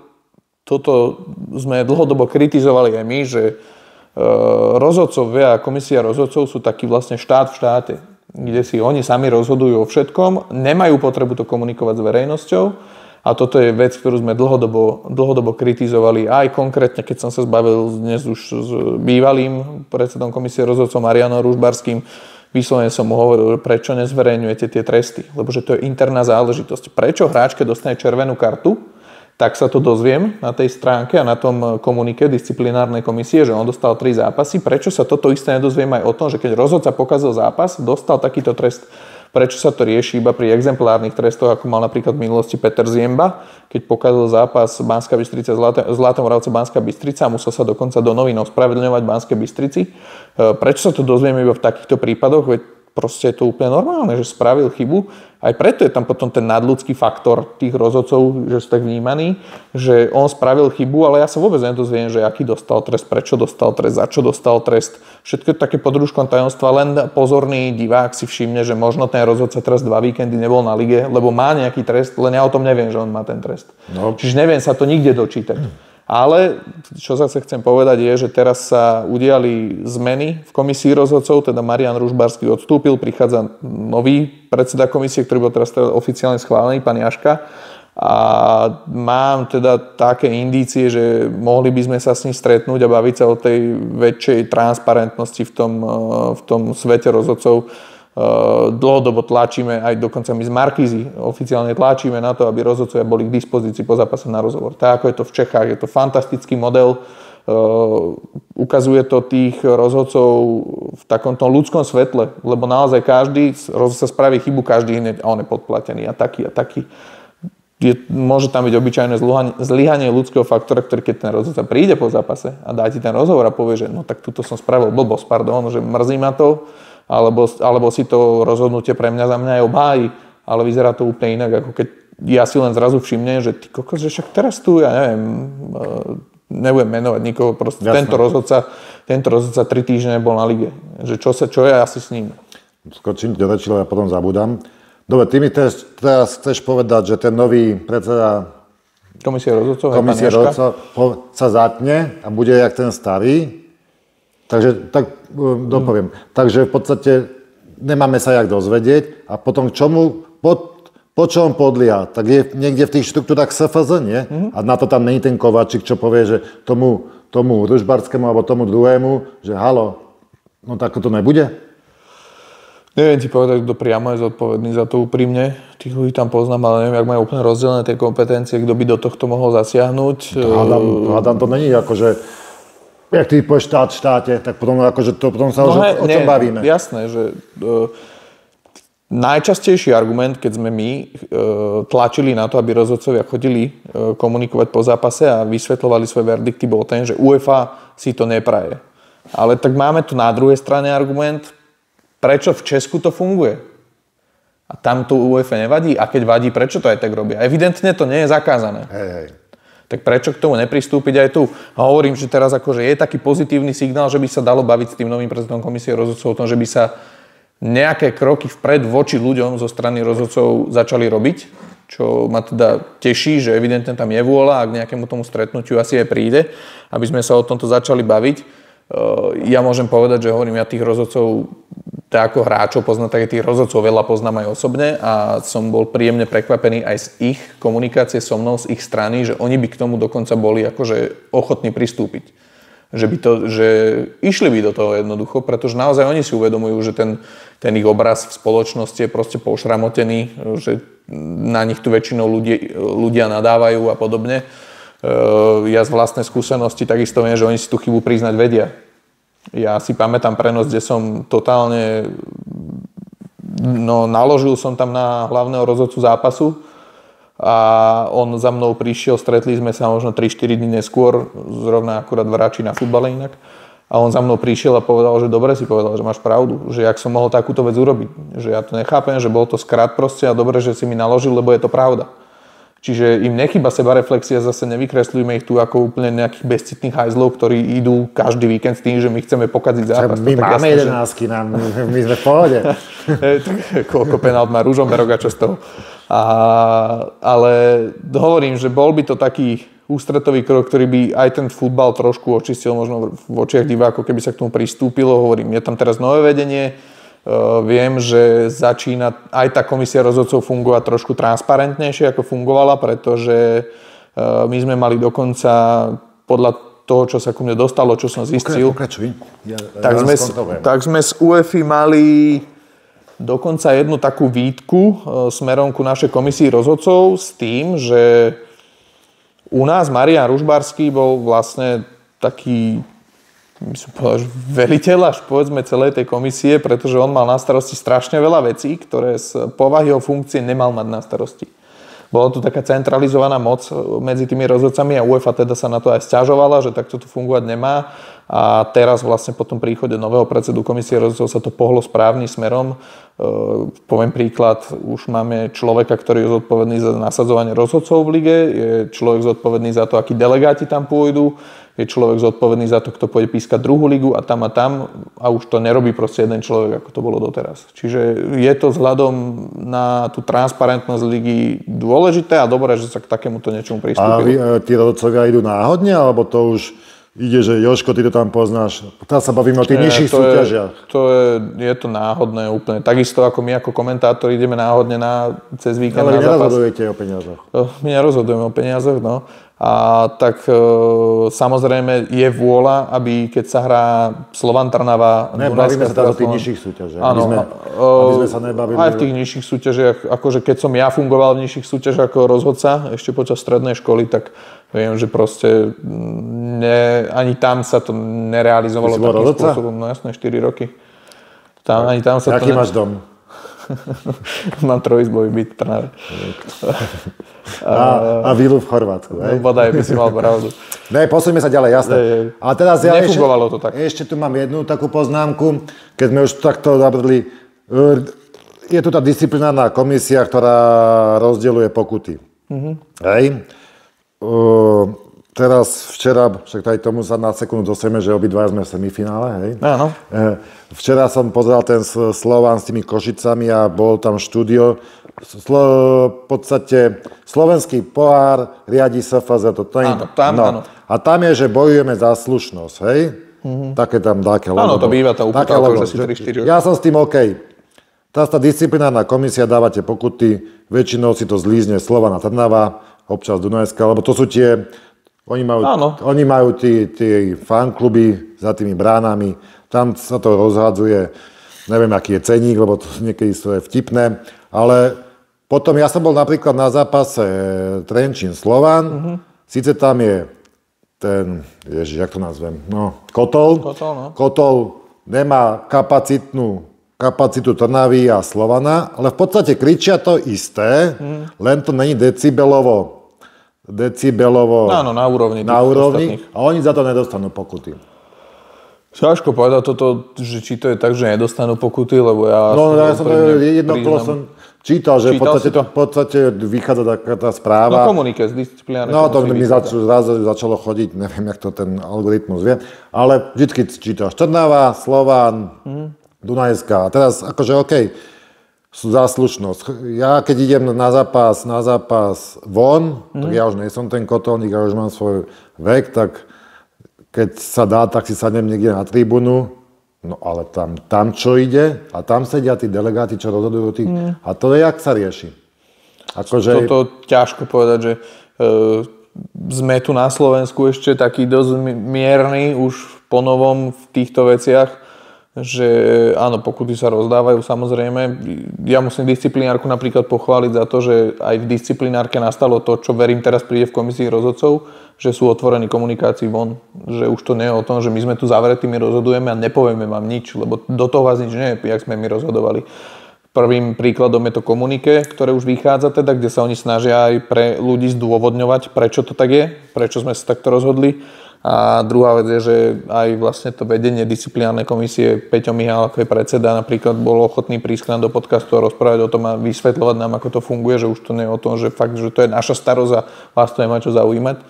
toto sme dlhodobo kritizovali aj my, že rozhodcovia a komisia rozhodcov sú taký vlastne štát v štáte, kde si oni sami rozhodujú o všetkom, nemajú potrebu to komunikovať s verejnosťou a toto je vec, ktorú sme dlhodobo kritizovali. Aj konkrétne, keď som sa zbavil dnes už s bývalým predsedom komisie rozhodcov Marianom Ružbarským, vyslovene som mu hovoril, prečo nezverejňujete tie tresty, lebo že to je interná záležitosť. Prečo hráč, keď dostane červenú kartu, tak sa to dozviem na tej stránke a na tom komunike disciplinárnej komisie, že on dostal 3 zápasy. Prečo sa toto isté nedozviem aj o tom, že keď rozhodca pokazil zápas, dostal takýto trest. Prečo sa to rieši iba pri exemplárnych trestoch, ako mal napríklad v minulosti Peter Ziemba, keď pokazil zápas Banská Bystrica Zlaté Moravce Banská Bystrica a musel sa dokonca do novín ospravedlňovať Banskej Bystrici. Prečo sa to dozvieme iba v takýchto prípadoch? Veď proste je to úplne normálne, že spravil chybu. Aj preto je tam potom ten nadľudský faktor tých rozhodcov, že sú tak vnímaní, že on spravil chybu, ale ja sa vôbec nedozviem, že aký dostal trest, prečo dostal trest, za čo dostal trest. Všetko je také pod rúškom tajomstva, len pozorný divák si všimne, že možno ten rozhodca teraz 2 víkendy nebol na lige, lebo má nejaký trest, len ja o tom neviem, že on má ten trest. No. Čiže neviem sa to nikde dočítať. Ale čo zase chcem povedať je, že teraz sa udiali zmeny v komisii rozhodcov, teda Marian Ružbarský odstúpil, prichádza nový predseda komisie, ktorý bol teraz oficiálne schválený, pán Jaška. A mám teda také indície, že mohli by sme sa s ním stretnúť a baviť sa o tej väčšej transparentnosti v tom svete rozhodcov. Dlhodobo tlačíme, aj dokonca my z Markízy oficiálne tlačíme na to, aby rozhodcovia boli k dispozícii po zápase na rozhovor. Tak ako je to v Čechách, je to fantastický model. Ukazuje to tých rozhodcov v takomto ľudskom svetle, lebo naozaj každý rozhodca spraví chybu, každý hneď a on je podplatený a taký. Môže tam byť obyčajné zlyhanie ľudského faktora, ktorý keď ten rozhodca príde po zápase a dá ti ten rozhovor a povie, že no tak tuto som spravil blbosť, pardon, že mrzí ma to, alebo si to rozhodnutie pre mňa za mňa aj obhájí, ale vyzerá to úplne inak, ako keď ja si len zrazu všimnem, že ty kokos, že však teraz tu, ja neviem, nebudem menovať nikoho, proste tento rozhodca 3 týždne nebol na lige. Že čo je asi s ním? Skočím do reči, lebo ja potom zabudám. Dobre, ty mi teraz chceš povedať, že ten nový predseda komisie rozhodcov sa zatne a bude jak ten starý. Takže, tak dopoviem. Takže v podstate nemáme sa jak dozvedieť a potom po čom podlia? Tak je niekde v tých štruktúrach SFZ, nie? A na to tam není ten Kovačík, čo povie, že tomu Ružbarskému alebo tomu druhému, že halo, no tak to nebude? Neviem ti povedať, kto priamo je zodpovedný za to úprimne. Tých ľudí tam poznám, ale neviem, jak majú úplne rozdelené tie kompetencie, kto by do tohto mohol zasiahnuť. Hádam to není ako, že jak ty povieš štát v štáte, tak potom, akože to, potom sa o čom bavíme. Jasné, že najčastejší argument, keď sme my tlačili na to, aby rozhodcovia chodili komunikovať po zápase a vysvetľovali svoje verdikty, bol ten, že UEFA si to nepraje. Ale tak máme tu na druhej strane argument, prečo v Česku to funguje. A tam to UEFA nevadí. A keď vadí, prečo to aj tak robia? Evidentne to nie je zakázané. Hej. Tak prečo k tomu nepristúpiť aj tu? A hovorím, že teraz akože je taký pozitívny signál, že by sa dalo baviť s tým novým predsedom komisie rozhodcov o tom, že by sa nejaké kroky vpred voči ľuďom zo strany rozhodcov začali robiť, čo ma teda teší, že evidentne tam je vôľa a k nejakému tomu stretnutiu asi aj príde, aby sme sa o tomto začali baviť. Ja môžem povedať, že hovorím, ja tých rozhodcov tak ako hráčov poznám, tak aj tých rozhodcov veľa poznám aj osobne a som bol príjemne prekvapený aj z ich komunikácie so mnou, z ich strany, že oni by k tomu dokonca boli akože ochotní pristúpiť. Že išli by do toho jednoducho, pretože naozaj oni si uvedomujú, že ten ich obraz v spoločnosti je proste pošramotený, že na nich tu väčšinou ľudia nadávajú a podobne. Ja z vlastnej skúsenosti takisto viem, že oni si tú chybu priznať vedia. Ja si pamätám prenos, kde som totálne No, naložil som tam na hlavného rozhodcu zápasu a on za mnou prišiel, stretli sme sa možno 3-4 dní neskôr, zrovna akurát vračí na futbale inak. A on za mnou prišiel a povedal, že dobre si povedal, že máš pravdu, že jak som mohol takúto vec urobiť. Že ja to nechápem, že bol to skrat proste a dobre, že si mi naložil, lebo je to pravda. Čiže im nechýba sebareflexia, zase nevykreslujme ich tu ako úplne nejakých bezcitných hajzlov, ktorí idú každý víkend s tým, že my chceme pokaziť zápas. My máme 11, my sme v pohode. Koľko penalt má Ružomberok a čo z toho. Ale hovorím, že bol by to taký ústretový krok, ktorý by aj ten futbal trošku očistil možno v očiach divákov, keby sa k tomu pristúpilo. Hovorím, je tam teraz nové vedenie. Viem, že začína aj tá komisia rozhodcov fungovať trošku transparentnejšie, ako fungovala, pretože my sme mali dokonca podľa toho, čo sa ku mne dostalo, čo som zistil, tak sme z UEFI mali dokonca jednu takú výtku smerom ku našej komisii rozhodcov s tým, že u nás Marián Ružbarský bol vlastne taký veliteľ až povedzme celej tej komisie, pretože on mal na starosti strašne veľa vecí, ktoré z povahy jeho funkcie nemal mať na starosti. Bola tu taká centralizovaná moc medzi tými rozhodcami a UEFA teda sa na to aj sťažovala, že takto to fungovať nemá. A teraz vlastne po tom príchode nového predsedu komisie rozhodcov sa to pohlo správnym smerom. Poviem príklad, už máme človeka, ktorý je zodpovedný za nasadzovanie rozhodcov v lige, je človek zodpovedný za to, akí delegáti tam pôjdu, je človek zodpovedný za to, kto pôjde pískať druhú ligu a tam a už to nerobí proste jeden človek, ako to bolo doteraz. Čiže je to vzhľadom na tú transparentnosť ligy dôležité a dobré, že sa k takémuto niečomu pristúpilo. A tí rozhodcovia idú náhodne, alebo to už ide, že Jožko, ty to tam poznáš? Teraz sa bavíme o tých nižších súťažiach. Je to náhodné úplne. Takisto ako my ako komentátori ideme náhodne cez víkend na zápas. Ale nerozhodujete o peniazoch. My nerozhodujeme o peniazoch, no. A tak samozrejme je vôľa, aby keď sa hrá Slovan Trnava... Bavíme sa teda o tých nižších súťažiach. Áno, aby sme sa nebavili... Aj v tých nižších súťažiach, akože keď som ja fungoval v nižších súťažiach ako rozhodca ešte počas strednej školy, tak viem, že proste ani tam sa to nerealizovalo takým spôsobom. No jasné, 4 roky. Ani tam sa Jaký máš dom? Mám trojizbový byt v Trnave. A vilu v Chorvátsku, hej? No bodaj by si mal pravdu. Posuňme sa ďalej, jasné. Ale teraz nefungovalo to tak. Ešte tu mám jednu takú poznámku, keď sme už takto zabrdli. Je tu tá disciplinárna komisia, ktorá rozdeľuje pokuty. Hej? Teraz včera, však aj tomu sa na sekundu dostaneme, že obidva sme v semifinále, hej? Áno. Včera som pozeral ten Slovan s tými Košicami a bol tam štúdio. V podstate slovenský pohár riadi SFZ. Áno. A tam je, že bojujeme za slušnosť, hej? Také tam dáke. Áno, to býva tá úplne, že si 3-4 roky. Ja som s tým OK. Teraz tá disciplinárna komisia, dávate pokuty, väčšinou si to zlízne Slovan a Trnava, občas Dunajská, lebo to sú tie... Oni majú tie fankluby za tými bránami, tam sa to rozhádzuje, neviem, aký je ceník, lebo to niekedy to je vtipné, ale potom ja som bol napríklad na zápase Trenčín-Slovan, síce tam je ten, jak to nazvem, Kotol. Kotol nemá kapacitu Trnavy a Slovana, ale v podstate kričia to isté, len to není decibelovo. Áno, na úrovni. A oni za to nedostanú pokuty. Ťažko povedať toto, že či to je tak, že nedostanú pokuty, lebo ja... ja som som čítal, že v podstate vychádza taká tá správa. Komunike z disciplinárnej. To mi začalo chodiť, neviem, jak to ten algoritmus vie, ale vždycky čítaš Trnava, Slovan, Dunajská. A teraz akože OK, za slušnosť. Ja keď idem na zápas von, tak ja už nie som ten kotolník, ja už mám svoj vek, tak keď sa dá, tak si sadnem niekde na tribúnu, no ale tam čo ide a tam sedia tí delegáti, čo rozhodujú tých, a to je, jak sa rieši. Akože... Toto ťažko povedať, že sme tu na Slovensku ešte taký dosť mierny už po novom v týchto veciach, že áno, pokuty sa rozdávajú samozrejme. Ja musím disciplinárku napríklad pochváliť za to, že aj v disciplinárke nastalo to, čo verím teraz príde v komisii rozhodcov, že sú otvorení komunikácii von. Že už to nie je o tom, že my sme tu zavretí, my rozhodujeme a nepovieme vám nič, lebo do toho vás nič nie je, jak sme my rozhodovali. Prvým príkladom je to komunike, ktoré už vychádza teda, kde sa oni snažia aj pre ľudí zdôvodňovať, prečo to tak je, prečo sme sa takto rozhodli. A druhá vec je, že aj vlastne to vedenie disciplinárnej komisie, Peťo Mihál, ako je predseda, napríklad bol ochotný prísť k nám do podcastu a rozprávať o tom a vysvetľovať nám, ako to funguje, že už to nie je o tom, že fakt, že to je naša starosť a vás to nemá čo zaujímať.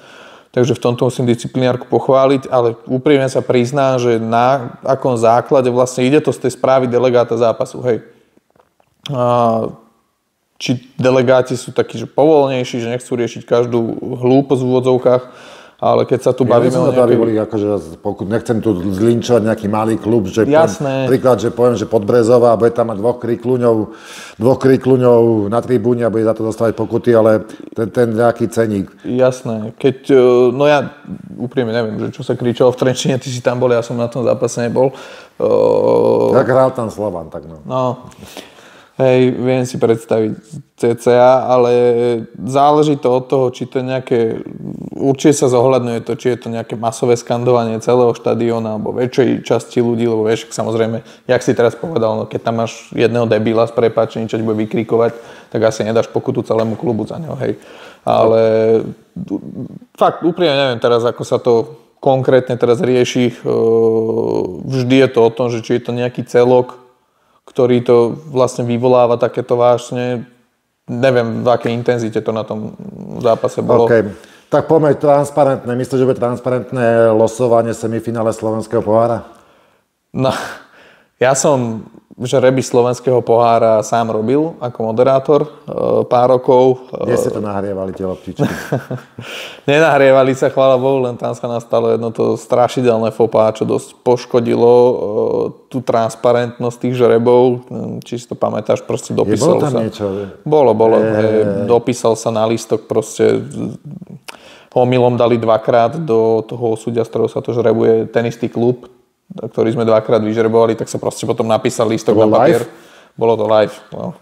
Takže v tomto musím disciplinárku pochváliť, ale úprimne sa prizná, že na akom základe vlastne ide to z tej správy delegáta zápasu, hej. Či delegáti sú takí, že povolnejší, že nechcú riešiť každú hlúposť v úvodzovkách, ale keď sa tu bavíme o nejakej... akože, pokud nechcem tu zlinčovať nejaký malý klub, že príklad, že poviem, že Podbrezová bude tam mať dvoch kríkľuňov na tribúne a bude za to dostávať pokuty, ale ten nejaký ceník. Jasné. Keď, no ja úprimne neviem, že čo sa kričalo v Trenčine, ty si tam bol, ja som na tom zápase nebol. Tak hral tam Slovan, tak no. No. Hej, viem si predstaviť cca, ale záleží to od toho, či to nejaké, určite sa zohľadňuje to, či je to nejaké masové skandovanie celého štadióna alebo väčšej časti ľudí, lebo vieš, samozrejme, jak si teraz povedal, no keď tam máš jedného debila s prepáčením, čo ti bude vykrikovať, tak asi nedáš pokutu celému klubu za ňo, hej. Ale fakt, úprimne neviem teraz, ako sa to konkrétne teraz rieši. Vždy je to o tom, že či je to nejaký celok, ktorý to vlastne vyvoláva takéto vášne. Neviem, v akej intenzite to na tom zápase bolo. Okay. Tak poďme transparentné. Myslíš, že bude transparentné losovanie semifinále Slovenského pohára? No, ja som žreby Slovenského pohára sám robil ako moderátor pár rokov. Kde ste to nahrievali, tie loptičky? Nenahrievali sa, chvála Bohu, len tam sa nastalo jedno to strašidelné fopá, čo dosť poškodilo tú transparentnosť tých žrebov. Či si to pamätáš, proste dopísal sa. Bolo tam niečo? Bolo. Dopísal sa na lístok, proste omylom dali dvakrát do toho súdia, z ktorého sa to žrebuje, ten istý klub, ktorý sme dvakrát vyžrebovali, tak sa proste potom napísal lístok na papier. Bolo to live. No.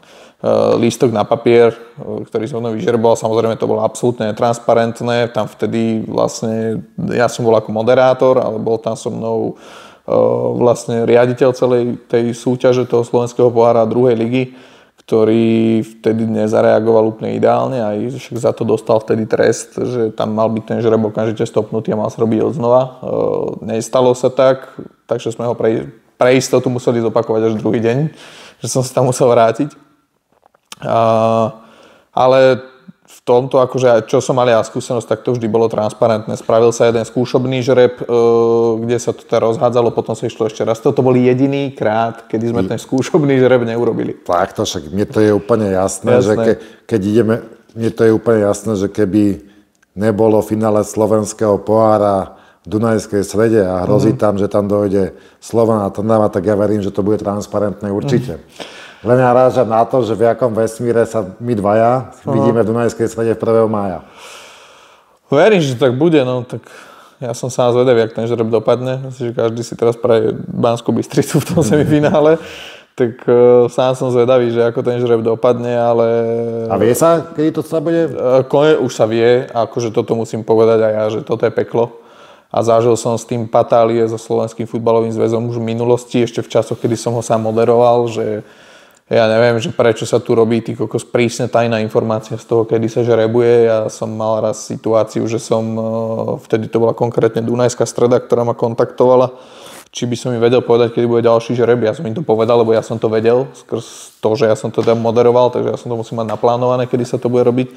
Lístok na papier, ktorý som vyžreboval, samozrejme to bolo absolútne netransparentné. Tam vtedy vlastne, ja som bol ako moderátor, ale bol tam so mnou vlastne riaditeľ celej tej súťaže toho Slovenského pohára druhej ligy, ktorý vtedy nezareagoval úplne ideálne a však za to dostal vtedy trest, že tam mal byť ten žreb okamžite stopnutý a mal sa robiť odznova. Nestalo sa tak, takže sme ho pre istotu museli zopakovať až druhý deň, že som sa tam musel vrátiť. Ale v tomto, akože čo som mal ja skúsenosť, tak to vždy bolo transparentné. Spravil sa jeden skúšobný žreb, kde sa to teda rozhádzalo, potom sa išlo ešte raz. Toto bol jediný krát, kedy sme ten skúšobný žreb neurobili. Tak to však, mne to je úplne jasné. Že keď ideme, mne to je úplne jasné, že keby nebolo finále Slovenského pohára v Dunajskej Strede a hrozí tam, že tam dojde Slovan a Trnava, tak ja verím, že to bude transparentné určite. Len narážam na to, že v akom vesmíre sa my dvaja vidíme v Dunajskej Strede 1. mája. Verím, že tak bude, no tak ja som sám zvedavý, jak ten žreb dopadne. Myslím, že každý si teraz praje Banskú Bystricu v tom semifinále. Tak sám som zvedavý, že ako ten žreb dopadne, ale... A vie sa, kedy to sa bude? Už sa vie, akože toto musím povedať aj ja, že toto je peklo. A zažil som s tým patálie so Slovenským futbalovým zväzom už v minulosti, ešte v časoch, kedy som ho sám moderoval, že ja neviem, že prečo sa tu robí prísne tajná informácia z toho, kedy sa žrebuje. Ja som mal raz situáciu, že som, vtedy to bola konkrétne Dunajská Streda, ktorá ma kontaktovala, či by som im vedel povedať, kedy bude ďalší žreb. Ja som im to povedal, lebo ja som to vedel, skrz to, že ja som to tam moderoval, takže ja som to musel mať naplánované, kedy sa to bude robiť.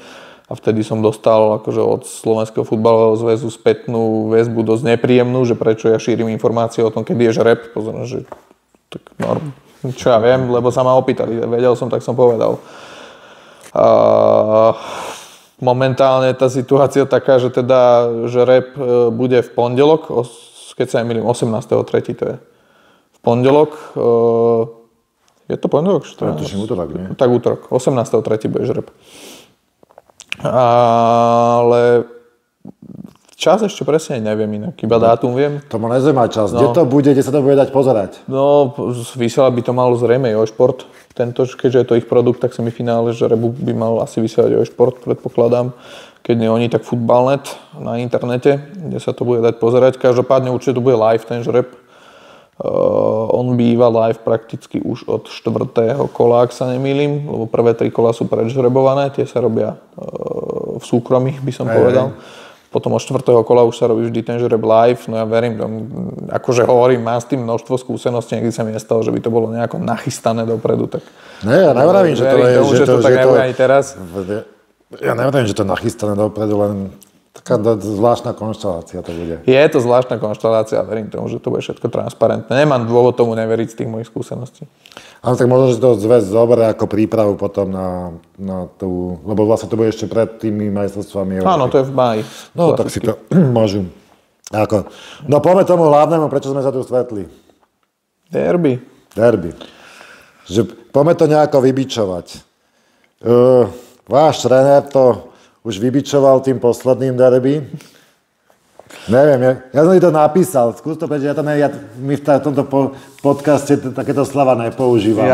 A vtedy som dostal akože od Slovenského futbalového zväzu spätnú väzbu dosť nepríjemnú, že prečo ja šírim informácie o tom, kedy je žreb. Pozor, že tak čo ja viem, lebo sa ma opýtali, vedel som, tak som povedal. Momentálne tá situácia taká, že teda žreb bude v pondelok, keď sa nemýlim, 18.3. to je. V pondelok, je to pondelok? Ja tuším útorok, nie? Tak útorok, 18.3. bude žreb. Ale čas ešte presne neviem inak, iba dátum viem. To ma nezaujíma čas. Kde to bude, kde sa to bude dať pozerať? No, vysielať by to malo zrejme Jošport. Tento, keďže je to ich produkt, tak semifinále žrebu by mal asi vysielať Jošport, predpokladám. Keď nie oni, tak Futbalnet na internete, kde sa to bude dať pozerať. Každopádne určite to bude live ten žreb. On býva live prakticky už od 4. kola, ak sa nemýlim, lebo prvé 3 kola sú predžrebované, tie sa robia v súkromí, by som povedal. Potom od 4. kola už sa robí vždy ten žreb live, no ja verím, akože hovorím, mám s tým množstvo skúseností, niekdy sa mi nestalo, že by to bolo nejako nachystané dopredu, tak... Ne, ja nevravím, že to je... že to tak nebude ani teraz. Ja nevravím, že to je nachystané dopredu, len taká zvláštna konštelácia to bude. Je to zvláštna konštelácia a verím tomu, že to bude všetko transparentné. Nemám dôvod tomu neveriť z tých mojich skúseností. Áno, tak možno, že to zväz zoberie ako prípravu potom na tú... Lebo vlastne to bude ešte pred tými majstrovstvami. Áno, to je v máji. No, tak si to môžu. No, poďme tomu hlavnému, prečo sme sa tu stretli. Derby. Že poďme to nejako vybičovať. Váš tréner to už vybičoval tým posledným derby. Neviem, ja som ti to napísal. Skús to prečo, my v tomto podcaste takéto slova nepoužívame.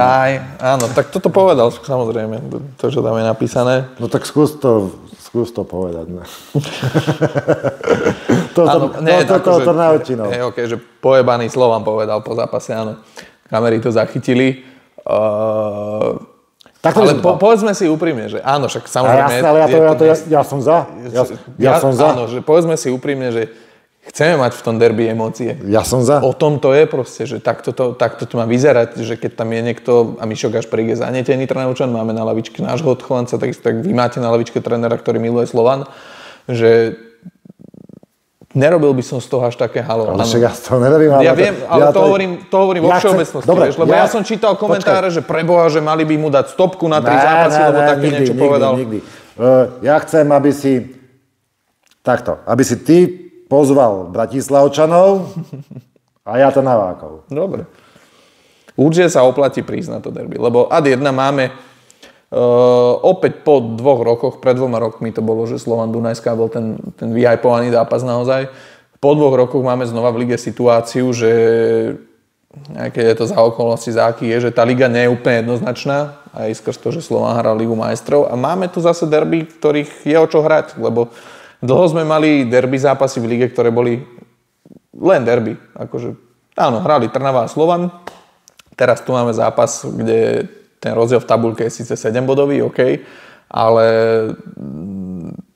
Áno, tak toto povedal, samozrejme, to, čo tam je napísané. No tak skús to povedať. Ne? to naučí, no. Okay, že pojebaný slovám povedal po zápase, áno. Kamery to zachytili. Ale povedzme si úprimne, že áno, však samozrejme... Ja som za. Ja som za. Áno, že povedzme si úprimne, že chceme mať v tom derby emócie. Ja som za. O tom to je proste, že takto to má vyzerať, že keď tam je niekto, a Mišo Gašparík je zanetený Trnavčan, máme na lavičke nášho odchovanca, tak vy máte na lavičke trénera, ktorý miluje Slovan, že... Nerobil by som z toho až také halo. Ale ja z toho nerobím. Ja viem, ale to hovorím vo všeobecnosti. Dobre, vieš, lebo ja som čítal komentáre, že preboha, že mali by mu dať stopku na 3 zápasy, lebo také niečo povedal. Nikdy. Ja chcem, aby si ty pozval Bratislavčanov a ja to navákol. Dobre. Určite sa oplatí prísť na to derby, lebo ad 1 máme opäť po 2 rokoch, pred 2 rokmi to bolo, že Slovan Dunajská bol ten vyhypovaný zápas naozaj. Po 2 rokoch máme znova v lige situáciu, že keď je to za okolnosti záky, je, že tá liga nie je úplne jednoznačná, aj skrz to, že Slovan hral Ligu majstrov. A máme tu zase derby, ktorých je o čo hrať, lebo dlho sme mali derby zápasy v lige, ktoré boli len derby. Akože, áno, hrali Trnava a Slovan. Teraz tu máme zápas, kde ten rozdiel v tabuľke je síce 7-bodový, OK, ale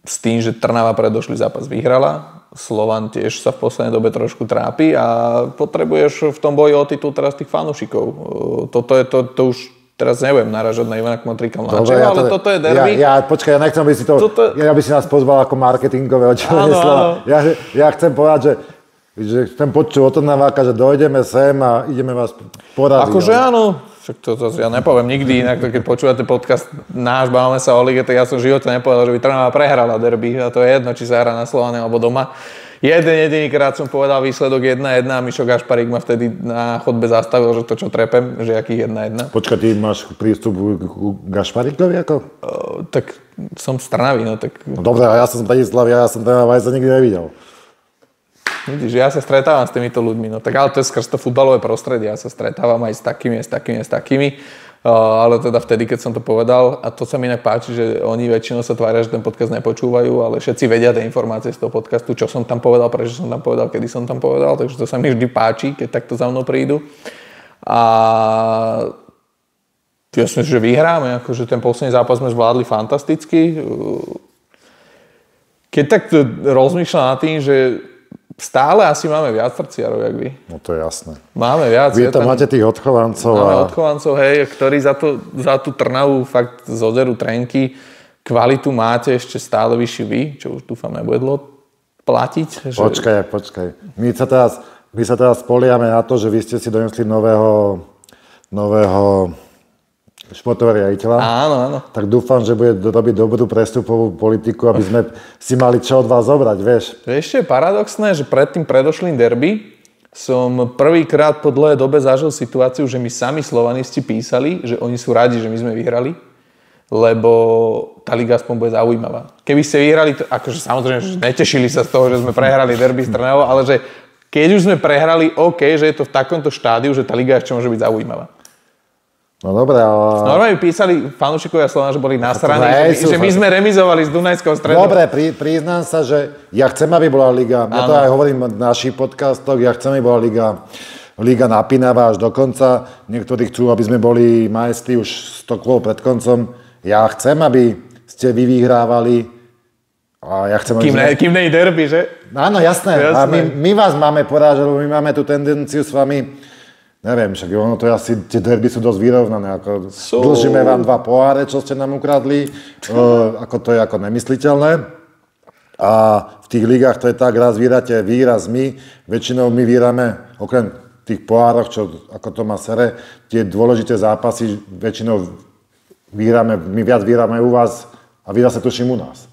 s tým, že Trnava predošlý zápas vyhrala, Slovan tiež sa v poslednej dobe trošku trápi a potrebuješ v tom boji o titul teraz tých fanúšikov. Toto je to už teraz nebudem naražať na Ivana Kmotrika mladšieho, ale toto je derby. Počkaj, ja nechcem, aby si aby si nás pozval ako marketingové oddelenie slova. Ja chcem povedať, že chcem počuť od Trnaváka, že dojdeme sem a ideme vás poraziť. Akože áno, však to ja nepoviem nikdy, inak keď počúvate podcast náš, bavíme sa o lige, tak ja som v živote nepovedal, že by Trnava prehrala derby a to je jedno, či sa hrá na Slovane alebo doma. Jediný krát som povedal výsledok 1-1 a Mišo Gašparík ma vtedy na chodbe zastavil, že to čo trepem, že akých 1-1. Počkaj, ty máš prístup k Gašparíkovi ako? Tak som z Trnavy, no tak... No dobre, a ja som z Bratislavy, ja som Trnava aj nikdy nevidel. Vidíš, ja sa stretávam s týmito ľuďmi, no tak ale to je skrz to futbalové prostredie, ja sa stretávam aj s takými, ale teda vtedy, keď som to povedal, a to sa mi inak páči, že oni väčšinou sa tvária, že ten podcast nepočúvajú, ale všetci vedia tie informácie z toho podcastu, čo som tam povedal, prečo som tam povedal, kedy som tam povedal, takže to sa mi vždy páči, keď takto za mnou prídu. A ja si myslím, že vyhráme, akože ten posledný zápas sme zvládli fantasticky. Keď tak rozmýšľam nad tým, že stále asi máme viac srdciarov, jak vy. No to je jasné. Máme viac. Vy tam máte tých odchovancov. Máme odchovancov, hej, ktorí za tú Trnavu fakt zoderú trenky. Kvalitu máte ešte stále vyššiu vy, čo už dúfam nebude dlho platiť. Že... Počkaj. My sa teraz spoliame na to, že vy ste si donesli nového športového riaditeľa. Áno. Tak dúfam, že bude robiť dobrú prestupovú politiku, aby sme si mali čo od vás zobrať, vieš. Ešte je paradoxné, že pred tým predošlým derby som prvýkrát po dlhej dobe zažil situáciu, že mi sami slovanisti písali, že oni sú radi, že my sme vyhrali, lebo tá liga aspoň bude zaujímavá. Keby ste vyhrali, akože samozrejme, že netešili sa z toho, že sme prehrali derby s Trnavou, ale že keď už sme prehrali, OK, že je to v takomto štádiu, že tá liga ešte môže byť zaujímavá. No dobré, ale... Normálne písali fanúšikovia Slovana, že boli nasraní, že my sme remizovali z Dunajského stredu. Dobre, priznám sa, že ja chcem, aby bola liga. Ja to aj hovorím v našich podcastoch, ja chcem, aby bola liga liga napínavá až do konca. Niektorí chcú, aby sme boli majestri už 100 kolov pred koncom. Ja chcem, aby ste vy vyhrávali. A ja chcem, kým nie je derby, že? Áno, jasné. A my vás máme porážať, lebo my máme tú tendenciu s vami. Neviem, však ono to je asi, tie derby sú dosť vyrovnané. Dlžíme vám 2 poháre, čo ste nám ukradli. To je ako nemysliteľné. A v tých ligách to je tak, raz vyhráte vy, raz my. Väčšinou my vyhráme, okrem tých pohároch, čo ako to má sere, tie dôležité zápasy väčšinou vyhráme, my viac vyhráme u vás a vy zase tuším u nás.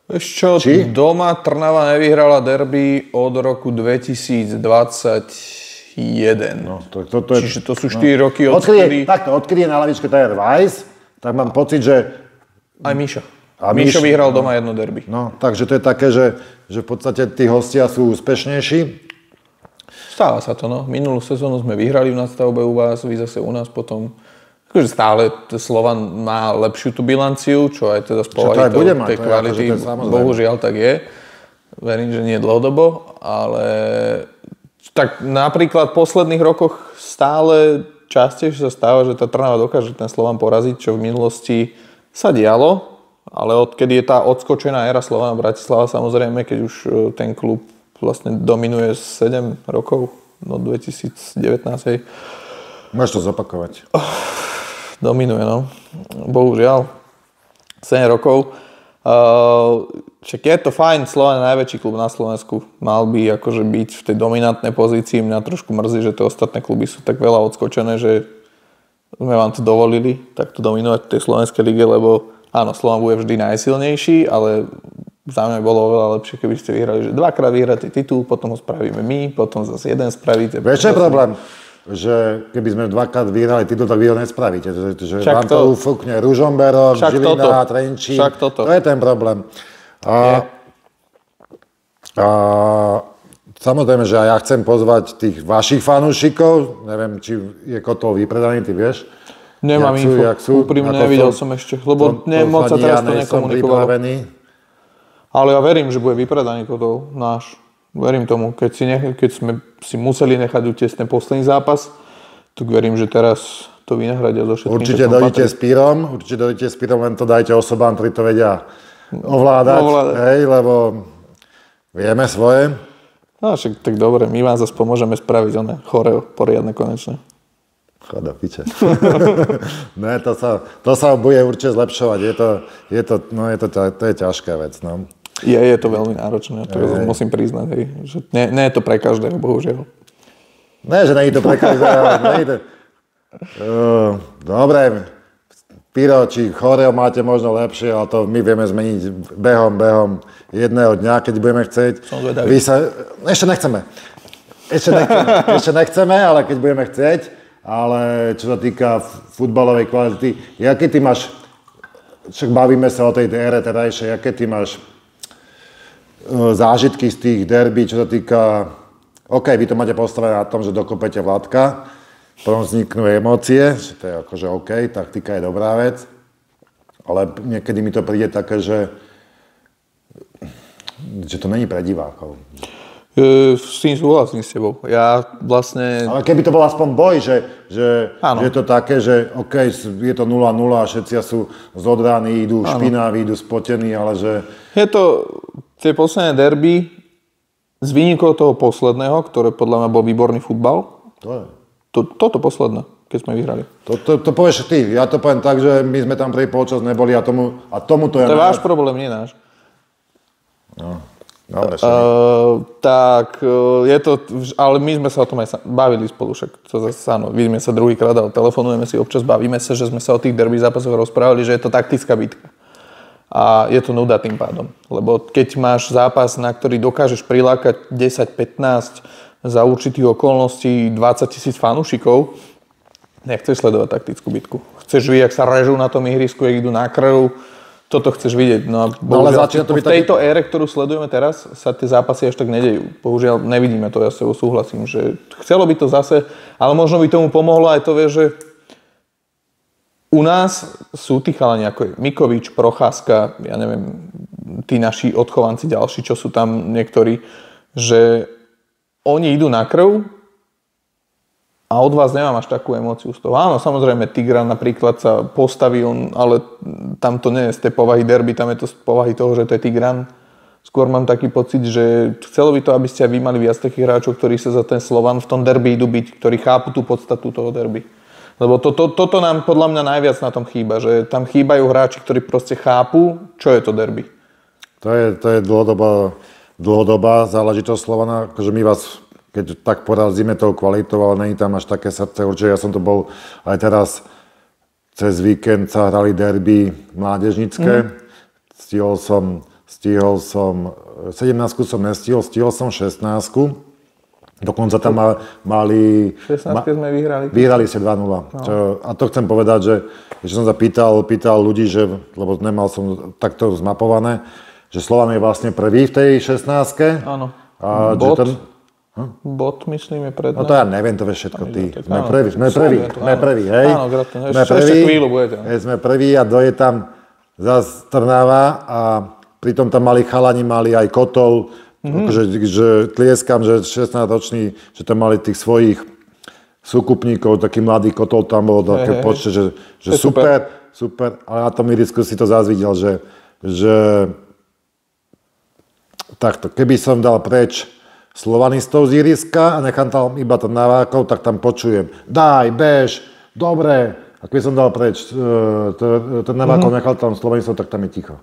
Vieš čo, doma Trnava nevyhrala derby od roku 2021. No, Čiže to sú 4 roky odkedy je na lavičke Tajer Weiss, tak mám pocit, že... Aj Míšo. Míšo vyhral doma jedno derby. No, takže to je také, že v podstate tí hostia sú úspešnejší. Stáva sa to, no. Minulú sezónu sme vyhrali v nadstavbe u vás, vy zase u nás potom. Takže stále Slovan má lepšiu tú bilanciu, čo aj teda z povahy tej kvality, bohužiaľ tak je. Verím, že nie dlhodobo, ale tak napríklad v posledných rokoch stále častejšie sa stáva, že tá Trnava dokáže ten Slovan poraziť, čo v minulosti sa dialo. Ale odkedy je tá odskočená éra Slovana Bratislava, samozrejme, keď už ten klub vlastne dominuje 7 rokov, do 2019. Môžeš to zopakovať. Dominuje, no. Bohužiaľ. 7 rokov. Však je to fajn, Slovan je najväčší klub na Slovensku. Mal by akože byť v tej dominantnej pozícii. Mňa trošku mrzí, že tie ostatné kluby sú tak veľa odskočené, že sme vám to dovolili takto dominovať v tej slovenskej lige, lebo áno, Slovan bude vždy najsilnejší, ale za mňa bolo oveľa lepšie, keby ste vyhrali, že 2-krát vyhráte titul, potom ho spravíme my, potom zase jeden spravíte. Vieš, čo je problém? Že keby sme 2-krát vyhrali titul, tak vy ho nespravíte. Že vám to ufúkne Ružomberok, Žilina, Trenčín. To je ten problém. A samozrejme, že aj ja chcem pozvať tých vašich fanúšikov. Neviem, či je kotol vypredaný, ty vieš? Nemám info, úprimne nevidel som ešte, lebo moc sa teraz to nekomunikovalo. Ale ja verím, že bude vypredaný kotol náš. Verím tomu, keď sme si museli nechať utiesť ten posledný zápas, tak verím, že teraz to vynahradia zo všetkým. Určite dojdete s Pírom, len to dajte osobám, ktorí to vedia ovládať. Hej, lebo vieme svoje. No však tak dobre, my vám zase pomôžeme spraviť choreo poriadne konečne. Choda piče. Ne, to sa bude určite zlepšovať. To je ťažká vec. No. Je to veľmi náročné, to musím priznať. Hej, že nie je to pre každého, bohužiaľ. Ne, že nie je to pre každého. Dobre, Piro či choreo máte možno lepšie, ale to my vieme zmeniť behom jedného dňa, keď budeme chcieť. Ešte nechceme, ale keď budeme chcieť. Ale čo sa týka futbalovej kvality, aké ty máš, však bavíme sa o tej ére terajšej, aké ty máš zážitky z tých derby, čo sa týka, vy to máte postavené na tom, že dokopete Vladka, potom vzniknú emócie, že to je akože taktika je dobrá vec, ale niekedy mi to príde také, že to není pre divákov. S tým súhlasím s tebou. Ja vlastne... Ale keby to bol aspoň boj, že je to také, že je to 0-0 a všetci sú zodraní, idú špinaví, idú spotení, ale že... Je to tie posledné derby z výnikov toho posledného, ktoré podľa mňa bol výborný futbal. To je. Toto posledné, keď sme vyhrali. To povieš ty. Ja to poviem tak, že my sme tam prvý polčas neboli a tomu to je... To je váš problém, nie náš. No. Dobre, tak je to, ale my sme sa o tom aj bavili spolu, však to zase áno, vidíme sa druhýkrát, ale telefonujeme si občas, bavíme sa, že sme sa o tých derby zápasoch rozprávali, že je to taktická bitka. A je to nuda tým pádom, lebo keď máš zápas, na ktorý dokážeš prilákať 10-15 za určitých okolností 20 000 fanúšikov, nechceš sledovať taktickú bitku. Chceš vidieť, jak sa režú na tom ihrisku, jak idú na krv. Toto chceš vidieť. No a bohužiaľ, v tejto ére, ktorú sledujeme teraz, sa tie zápasy až tak nedejú. Bohužiaľ, nevidíme to, ja s tebou súhlasím, že chcelo by to zase, ale možno by tomu pomohlo aj to, že u nás sú tí chalani ako je Mikovič, Procházka, ja neviem, tí naši odchovanci ďalší, čo sú tam niektorí, že oni idú na krv A od vás nemám až takú emóciu z toho. Áno, samozrejme, Tigran napríklad sa postaví, ale tam to nie je z tej povahy derby, tam je to z povahy toho, že to je Tigran. Skôr mám taký pocit, že chcelo by to, aby ste aj vy mali viac takých hráčov, ktorí sa za ten Slovan v tom derby idú byť, ktorí chápu tú podstatu toho derby. Lebo toto nám podľa mňa najviac na tom chýba, že tam chýbajú hráči, ktorí proste chápu, čo je to derby. To je dlhodobá záležitosť Slovana, akože my vás, keď tak porazíme tou kvalitou, ale není tam až také srdce. Určite ja som to bol aj teraz cez víkend sa hrali derby mládežnické. Stihol som 17 som stihol som 16. Dokonca tam mali... 16 sme vyhrali. Vyhrali ste 2-0. No. A to chcem povedať, že som sa pýtal ľudí, lebo nemal som takto zmapované, že Slovan je vlastne prvý v tej 16. Áno. Bod, myslím, je pred nami. No to ja neviem, to vieš všetko ty. Sme prví, hej? Áno, gratulujem. Ešte chvíľu budete. Sme prví a doje tam zase Trnava a pritom tam chalani mali aj Kotol, že tlieskam, že 16-roční, že tam mali tých svojich súkupníkov, taký mladý Kotol tam bol také počte, že super, ale na tom irisku si to zás videl, že takto, keby som dal preč slovanistov z iriska a nechám tam iba Trnavákov, tak tam počujem, daj, bež, dobre, a keby som dal preč Trnavákov, nechal tam slovanistov, tak tam je ticho.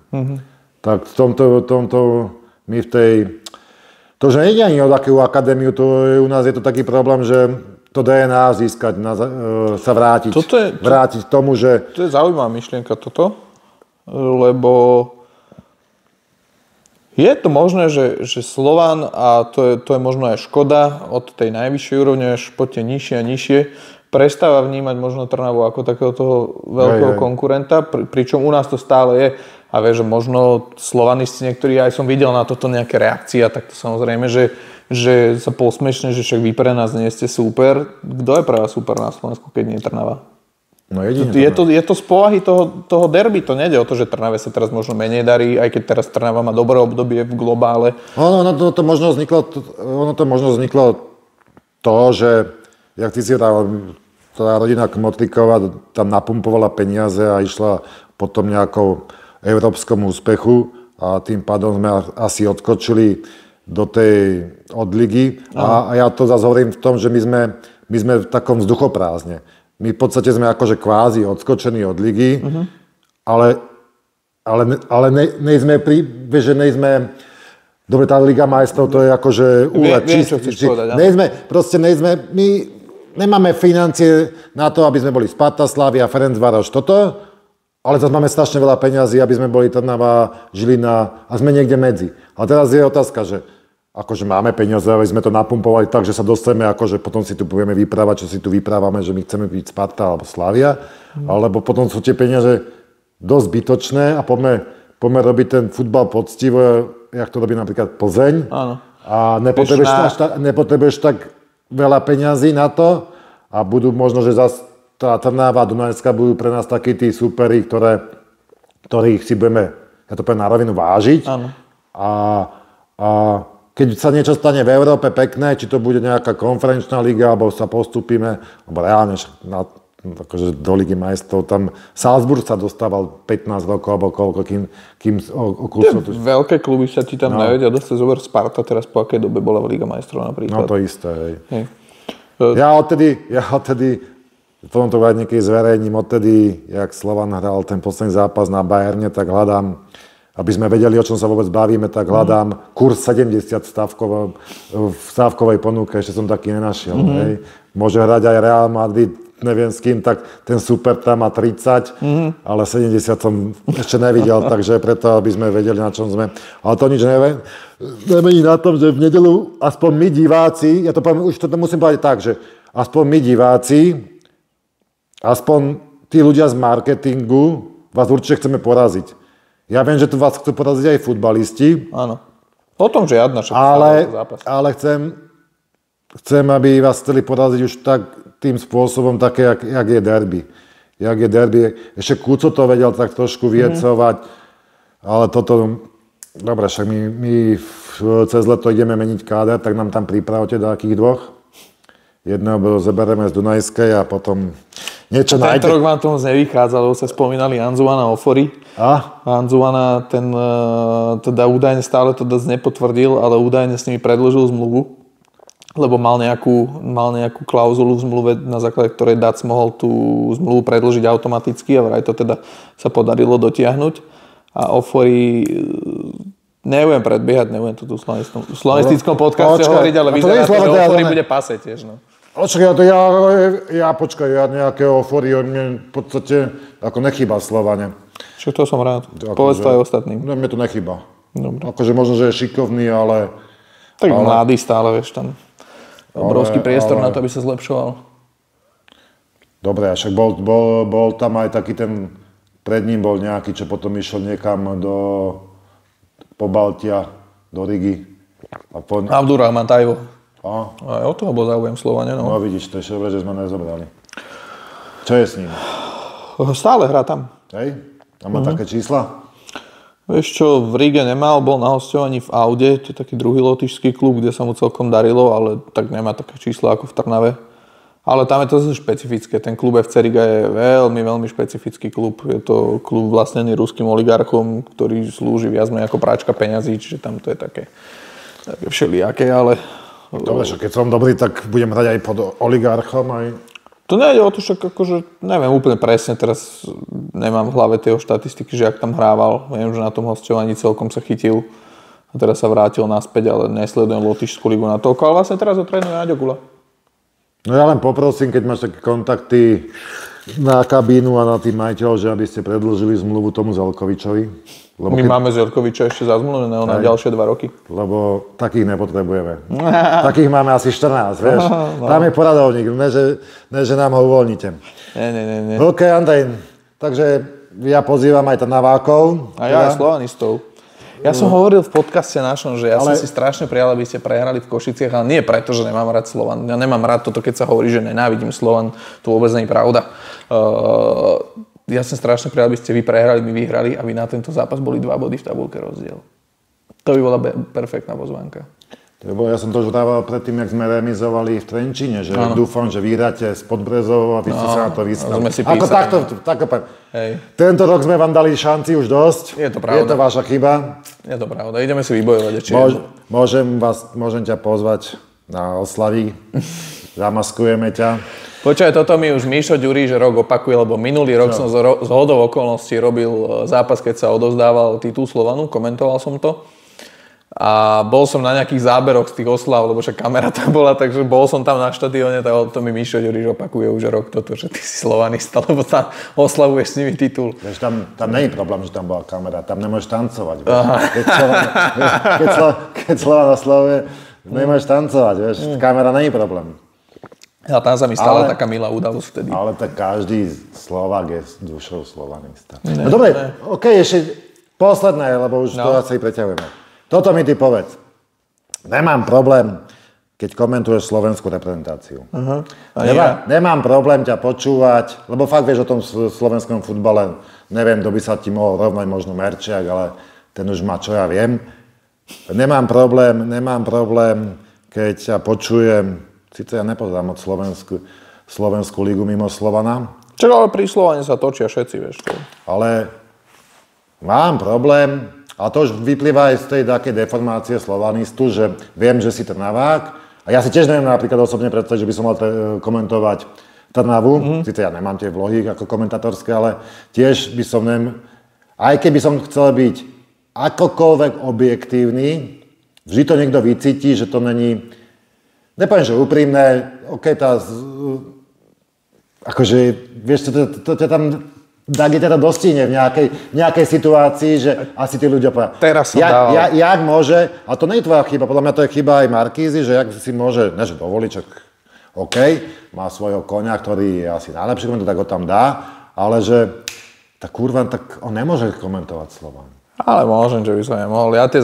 Tak v tomto my v tej... To, že nejde ani o takú akadémiu, u nás je to taký problém, že to DNA získať, sa vrátiť. Vrátiť k tomu, že... To je zaujímavá myšlienka toto, lebo je to možné, že Slovan, a to je možno aj škoda, od tej najvyššej úrovne až po tie nižšie a nižšie, prestáva vnímať možno Trnavu ako takého toho veľkého konkurenta, pričom u nás to stále je. A vieš, že možno slovanisti niektorí, aj som videl na toto nejaké reakcie, tak to samozrejme, že sa posmešne, že však vy pre nás nie ste super. Kto je pre vás super na Slovensku, keď nie je Trnava? No jedine je to z povahy toho derby, to nejde o to, že Trnave sa teraz možno menej darí, aj keď teraz Trnava má dobré obdobie v globále. Ono to možno vzniklo to, že jak ty si tá rodina Kmotríková tam napumpovala peniaze a išla potom nejakou európskom úspechu a tým pádom sme asi odskočili od ligy. A ja to zase hovorím v tom, že my sme v takom vzduchoprázdne. My v podstate sme akože kvázi odskočení od ligy, ale nejsme vieš, že nejsme... Dobre, tá Liga majstrov, to je akože úlet. Čo chceš povedať, my nemáme financie na to, aby sme boli Sparta, Slavia, Ferencvároš, toto, ale zase máme strašne veľa peňazí, aby sme boli Trnava, Žilina a sme niekde medzi. A teraz je otázka, že akože máme peniaze, aby sme to napumpovali tak, že sa dostaneme, akože potom si tu budeme vyprávať, čo si tu vyprávame, že my chceme byť Sparta alebo Slavia, alebo potom sú tie peniaze dosť zbytočné a poďme robiť ten futbal poctivo, jak to robí napríklad Plzeň. Áno. A nepotrebuješ tak veľa peňazí na to a budú možno, že zase tá Trnava a Dunajská budú pre nás takí tí superi, ktorých si budeme, ja to poviem na rovinu, vážiť. Áno. A keď sa niečo stane v Európe pekné, či to bude nejaká konferenčná liga, alebo sa postupíme, alebo reálne akože do Ligy majstrov, tam Salzburg sa dostával 15 rokov, alebo koľko, kým veľké kluby sa ti tam navedia, dosť zober Sparta teraz po akej dobe bola v Liga majstrov napríklad. No to isté, hej. Ja odtedy potom to aj niekedy zverejním, odtedy, jak Slovan hral ten posledný zápas na Bayerne, tak hľadám, aby sme vedeli, o čom sa vôbec bavíme, tak hľadám kurz 70 v stávkovej ponuke, ešte som taký nenašiel. Hej. Môže hrať aj Real Madrid, neviem s kým, tak ten super tam má 30, ale 70 som ešte nevidel, takže preto, aby sme vedeli, na čom sme. Ale to nič nemení na tom, že v nedeľu aspoň my diváci, ja to poviem, už to musím povedať tak, že aspoň my diváci, aspoň tí ľudia z marketingu vás určite chceme poraziť. Ja viem, že tu vás chcú poraziť aj futbalisti. Áno. O tom žiadna zápas. Ale chcem, aby vás chceli poraziť už tak tým spôsobom, také, jak je derby. Jak je derby. Ešte Kuco to vedel tak trošku viecovať, ale toto... Dobre, však my cez leto ideme meniť káder, tak nám tam pripravte do akých dvoch. Jedného zoberieme z Dunajskej a potom niečo nájde. Tento rok vám to moc nevychádza, lebo sa spomínali Anzuana Ofori. A? Anzuana, ten teda údajne stále to dosť nepotvrdil, ale údajne s nimi predĺžil zmluvu, lebo mal nejakú klauzulu v zmluve, na základe ktorej Dac mohol tú zmluvu predĺžiť automaticky a vraj to teda sa podarilo dotiahnuť. A Ofori, nebudem predbiehať, nebudem to tu v slavistickom podcaste hovoriť, ale vyzerá to, že Ofori bude pase tiež. No. Počkaj, ja nejakého Ofori, mne v podstate ako nechýba Slovane. Čo to som rád. Povedz to aj ostatným. No, mne to nechýba. Dobre. Akože možno, že je šikovný, ale... Tak mladý stále, vieš, tam obrovský priestor na to, aby sa zlepšoval. Dobre, a však bol tam aj taký ten, pred ním bol nejaký, čo potom išiel niekam do Pobaltia, do Rigi. Abdurrahman Tajvo. A? Aj o toho bol záujem Slovane, no. No vidíš, to je dobre, že sme nezobrali. Čo je s ním? Stále hrá tam. Hej? A má také čísla? Vieš čo, v Ríge nemal, bol na hosťovaní v Aude, to je taký druhý lotyšský klub, kde sa mu celkom darilo, ale tak nemá také čísla ako v Trnave. Ale tam je to zase špecifické, ten klub FC Riga je veľmi, veľmi špecifický klub. Je to klub vlastnený ruským oligarchom, ktorý slúži viac menej ako práčka peňazí, čiže tam to je také všelijaké, ale... Dobre, keď som dobrý, tak budem hrať aj pod oligarchom, aj... To nejde o to, však akože neviem úplne presne, teraz nemám v hlave tie štatistiky, že ak tam hrával, viem, že na tom hosťovaní celkom sa chytil a teraz sa vrátil naspäť, ale nesledujem lotyšskú ligu natoľko, ale vlastne teraz ho trénuje Aďo Gula. No ja len poprosím, keď máš také kontakty na kabínu a na tým majiteľov, že aby ste predĺžili zmluvu tomu Zelkovičovi. My máme Zelkoviča ešte zazmluveného na ďalšie 2 roky. Lebo takých nepotrebujeme. Takých máme asi 14, vieš. No. Tam je poradovník, ne, že nám ho uvoľníte. Nie. OK, Andrej, takže ja pozývam aj Trnavákov. A ja aj Slovanistov. Ja som hovoril v podcaste našom, že som si strašne prijal, aby ste prehrali v Košiciach, ale nie preto, že nemám rád Slovan. Ja nemám rád toto, keď sa hovorí, že nenávidím Slovan. To vôbec nie je pravda. Ja som strašne prijal, aby ste vy prehrali, my vyhrali a vy na tento zápas boli 2 body v tabuľke rozdiel. To by bola perfektná pozvánka. Ja som to už dával predtým, jak sme remizovali v Trenčíne, že dúfam, že vyhráte s Podbrezovou a vy ste sa na to vysnali. Ako takto. Tento rok sme vám dali šanci už dosť. Je to pravda. Je to vaša chyba. Je to pravda. Ideme si vybojovať ešte. Môžem ťa pozvať na oslavy. Zamaskujeme ťa. Počkaj, toto mi už Míšo Ďuríš rok opakuje, lebo minulý rok som z hodou okolností robil zápas, keď sa odovzdával titul Slovanu, komentoval som to. A bol som na nejakých záberoch z tých oslav, lebo však kamera tam bola, takže bol som tam na štadióne, tak to mi Míšo Ďuríš opakuje už rok toto, že ty si Slovanista, lebo tam oslavuješ s nimi titul. Vieš, tam nie je problém, že tam bola kamera, tam nemôžeš tancovať. Keď Slovan oslavuje, nemôžeš tancovať, vieš, kamera nie je problém. A tam sa mi stala taká milá udalosť vtedy. Ale tak každý Slovák je s dušou Slovanista. No dobre, okej, ešte posledné, lebo už to asi preťahujeme. Toto mi ty povedz. Nemám problém, keď komentuješ slovenskú reprezentáciu. Nemám problém ťa počúvať, lebo fakt vieš o tom slovenskom futbale. Neviem, kto by sa ti mohol rovnať, možno Merčiak, ale ten už má, čo ja viem. Nemám problém, keď ťa počujem. Sice ja nepozerám od Slovenskú ligu mimo Slovana. Čo ale pri Slovane sa točia všetci, vieš. Ale mám problém, a to už vyplýva aj z tej takej deformácie Slovanistu, že viem, že si Trnavák. A ja si tiež neviem napríklad osobne predstaviť, že by som mal komentovať Trnavu. Sice ja nemám tie vlohy ako komentátorské, ale tiež by som aj keby som chcel byť akokoľvek objektívny, vždy to niekto vycíti, že to není, nepoviem, že úprimné, akože, vieš, to ťa tam ťa dostihne v nejakej situácii, že asi tí ľudia povedia. Teraz som dával. Jak môže, a to nie je tvoja chyba, podľa mňa to je chyba aj Markízy, že jak si môže, neže dovoliť, čak OK, má svojho koňa, ktorý je asi najlepší komentátor, tak ho tam dá, ale že tak kurva, tak on nemôže komentovať Slovan. Ale môžem, že by som nemohol. Ja tie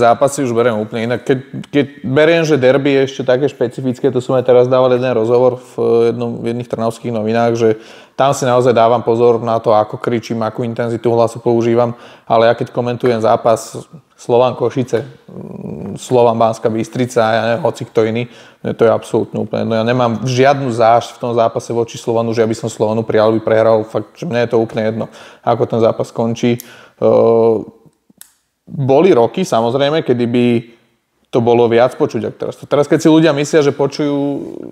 zápasy už beriem úplne inak. Keď beriem, že derby je ešte také špecifické, to som aj teraz dával jeden rozhovor v jedných trnavských novinách, že tam si naozaj dávam pozor na to, ako kričím, akú intenzitu hlasu používam, ale ja keď komentujem zápas, Slovan Košice, Slovan Banská Bystrica a ja neviem, hoci kto iný, to je absolútne úplne. No ja nemám žiadnu zášť v tom zápase voči Slovanu, že ja by som Slovanu prijal, by prehral, fakt, že mne je to úplne jedno, ako ten zápas skončí. Boli roky, samozrejme, kedy by to bolo viac počuť, ako teraz. Teraz, keď si ľudia myslia, že počujú...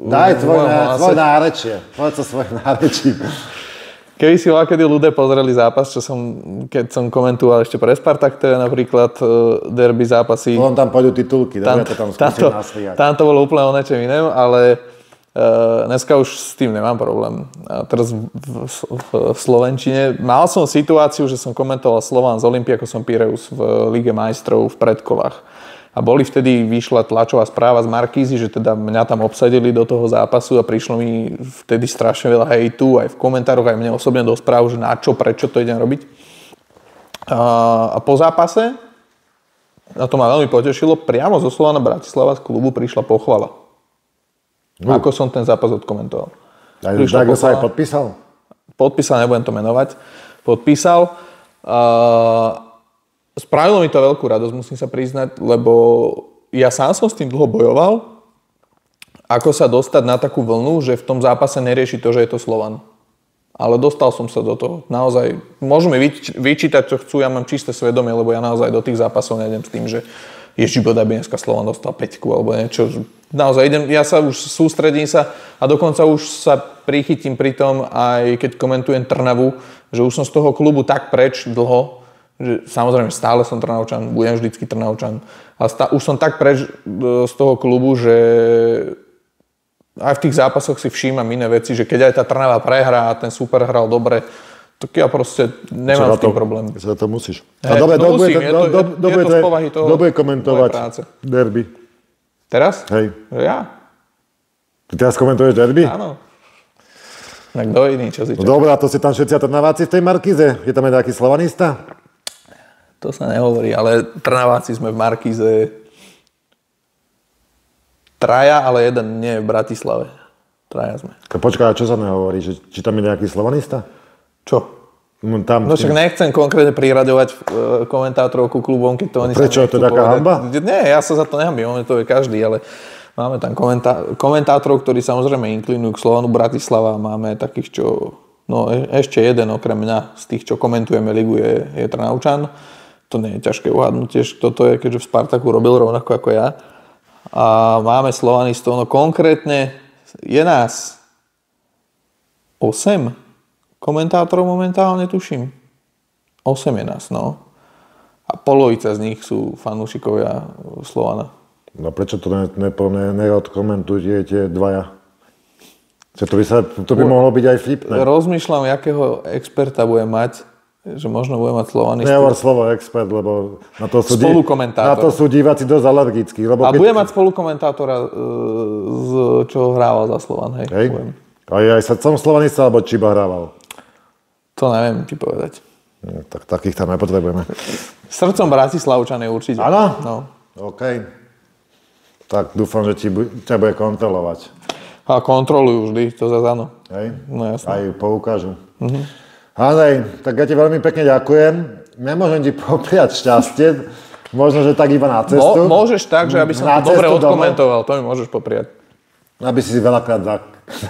Daj tvoj nárečie. Povedz to svoje nárečie. Keby si kedy ľudia pozreli zápas, keď som komentoval ešte pre Spartak TV napríklad derby zápasy. On tam pôjdu titulky, dobre to tam skúsiť nasliať. Tam to bolo úplne o niečom iném, ale dneska už s tým nemám problém. A teraz v Slovenčine mal som situáciu, že som komentoval Slovan z Olympiakos Pireus v Lige majstrov v predkolách. A vyšla tlačová správa z Markízy, že teda mňa tam obsadili do toho zápasu a prišlo mi vtedy strašne veľa hejtu, aj v komentároch, aj mne osobne do správ, že na čo, prečo to idem robiť. A po zápase, a to ma veľmi potešilo, priamo zo Slovana Bratislava z klubu prišla pochvala. Ako som ten zápas odkomentoval. Tak sa aj podpísal? Podpísal, nebudem to menovať. Podpísal. Spravilo mi to veľkú radosť, musím sa priznať, lebo ja sám som s tým dlho bojoval, ako sa dostať na takú vlnu, že v tom zápase nerieši to, že je to Slovan. Ale dostal som sa do toho. Naozaj, môžeme vyčítať, čo chcú, ja mám čisté svedomie, lebo ja naozaj do tých zápasov nejdem s tým, že ježiboda by dneska Slovan dostal 5 alebo niečo. Naozaj ja sa už sústredím a dokonca už sa prichytím pri tom, aj keď komentujem Trnavu, že už som z toho klubu tak preč dlho, že samozrejme stále som Trnavčan, budem vždycky Trnavčan, ale už som tak preč z toho klubu, že aj v tých zápasoch si všímam iné veci, že keď aj tá Trnava prehrá a ten super hral dobre, tak ja proste nemám s tým problém. Za to musíš. A dobre, bude komentovať derby. Teraz? Hej. Ja. Ty teraz komentuješ derby? Áno. Tak kto iný, čo si čaká? Dobre, a to si tam všetci Trnaváci v tej Markíze? Je tam aj nejaký slovanista? To sa nehovorí, ale Trnaváci sme v Markíze traja, ale jeden nie je v Bratislave. Traja sme. Počkaj, čo sa nehovorí? Či tam je nejaký slovanista? Čo? Tam, no však nechcem konkrétne priraďovať komentátorov ku klubom, keď to oni prečo? Sa nechcú to je taká hanba? Nie, ja sa za to nehambím, to je každý, ale máme tam komentátorov, ktorí samozrejme inklinujú k Slovanu Bratislava. Máme takých, čo... No ešte jeden okrem mňa z tých, čo komentujeme ligu, je Trnavčan. To nie je ťažké uhádnuť tiež, kto to je, keďže v Spartaku robil rovnako ako ja. A máme slovanistov, no konkrétne je nás 8 komentátorov momentálne, tuším. 8 je nás, no. A polovica z nich sú fanúšikovia Slovana. No prečo to neodkomentujete dvaja? To by mohlo byť aj vtipné. Rozmýšľam, jakého experta budem mať, že možno budem mať slovanistov. Nehovor slovo expert, lebo na to sú diváci dosť alergickí. A budem mať spolukomentátora, čo hrával za Slovan, hej. A aj srdcom slovanista, alebo či hrával? To neviem ti povedať. No, tak takých tam nepotrebujeme. Srdcom Bratislavčan je určite. Áno? No. OK. Tak dúfam, že ťa bude kontrolovať. A kontrolujú vždy, to zase áno. Hej? No jasné. Aj poukážu. Andrej, tak ja ti veľmi pekne ďakujem. Nemôžem ti popriať šťastie. Možno, že tak iba na cestu. Môžeš tak, že aby som to dobre odkomentoval. To mi môžeš popriať. Aby si veľakrát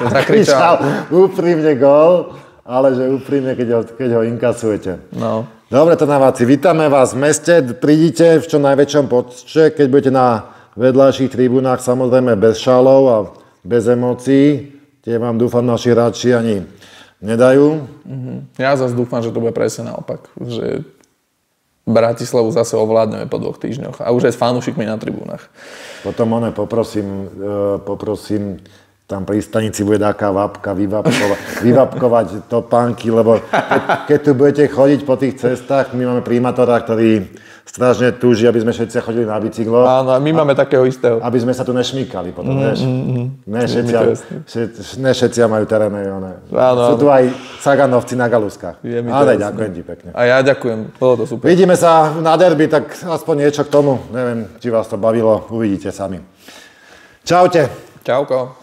zakričal úprimne gól, ale že úprimne, keď ho inkasujete. No. Dobre, Trnaváci, vítame vás v meste. Prídite v čo najväčšom počte, keď budete na vedľajších tribúnach, samozrejme bez šálov a bez emócií. Tie vám dúfam naši hráči ani nedajú. Ja zase dúfam, že to bude presne naopak. Že Bratislavu zase ovládneme po 2 týždňoch. A už aj s fanúšikmi na tribúnach. Potom poprosím, tam pri stanici bude taká vapka vyvapkovať topánky, lebo keď tu budete chodiť po tých cestách, my máme primátora, ktorý strašne túži, aby sme všetci chodili na bicykloch. Áno, my máme takého istého. Aby sme sa tu nešmýkali potom, vieš. Ne všetci majú terénne. Sú tu aj Saganovci na Galuskách. Ale ďakujem ti pekne. A ja ďakujem, bolo to super. Vidíme sa na derby, tak aspoň niečo k tomu. Neviem, či vás to bavilo, uvidíte sami. Čaute. Čauko.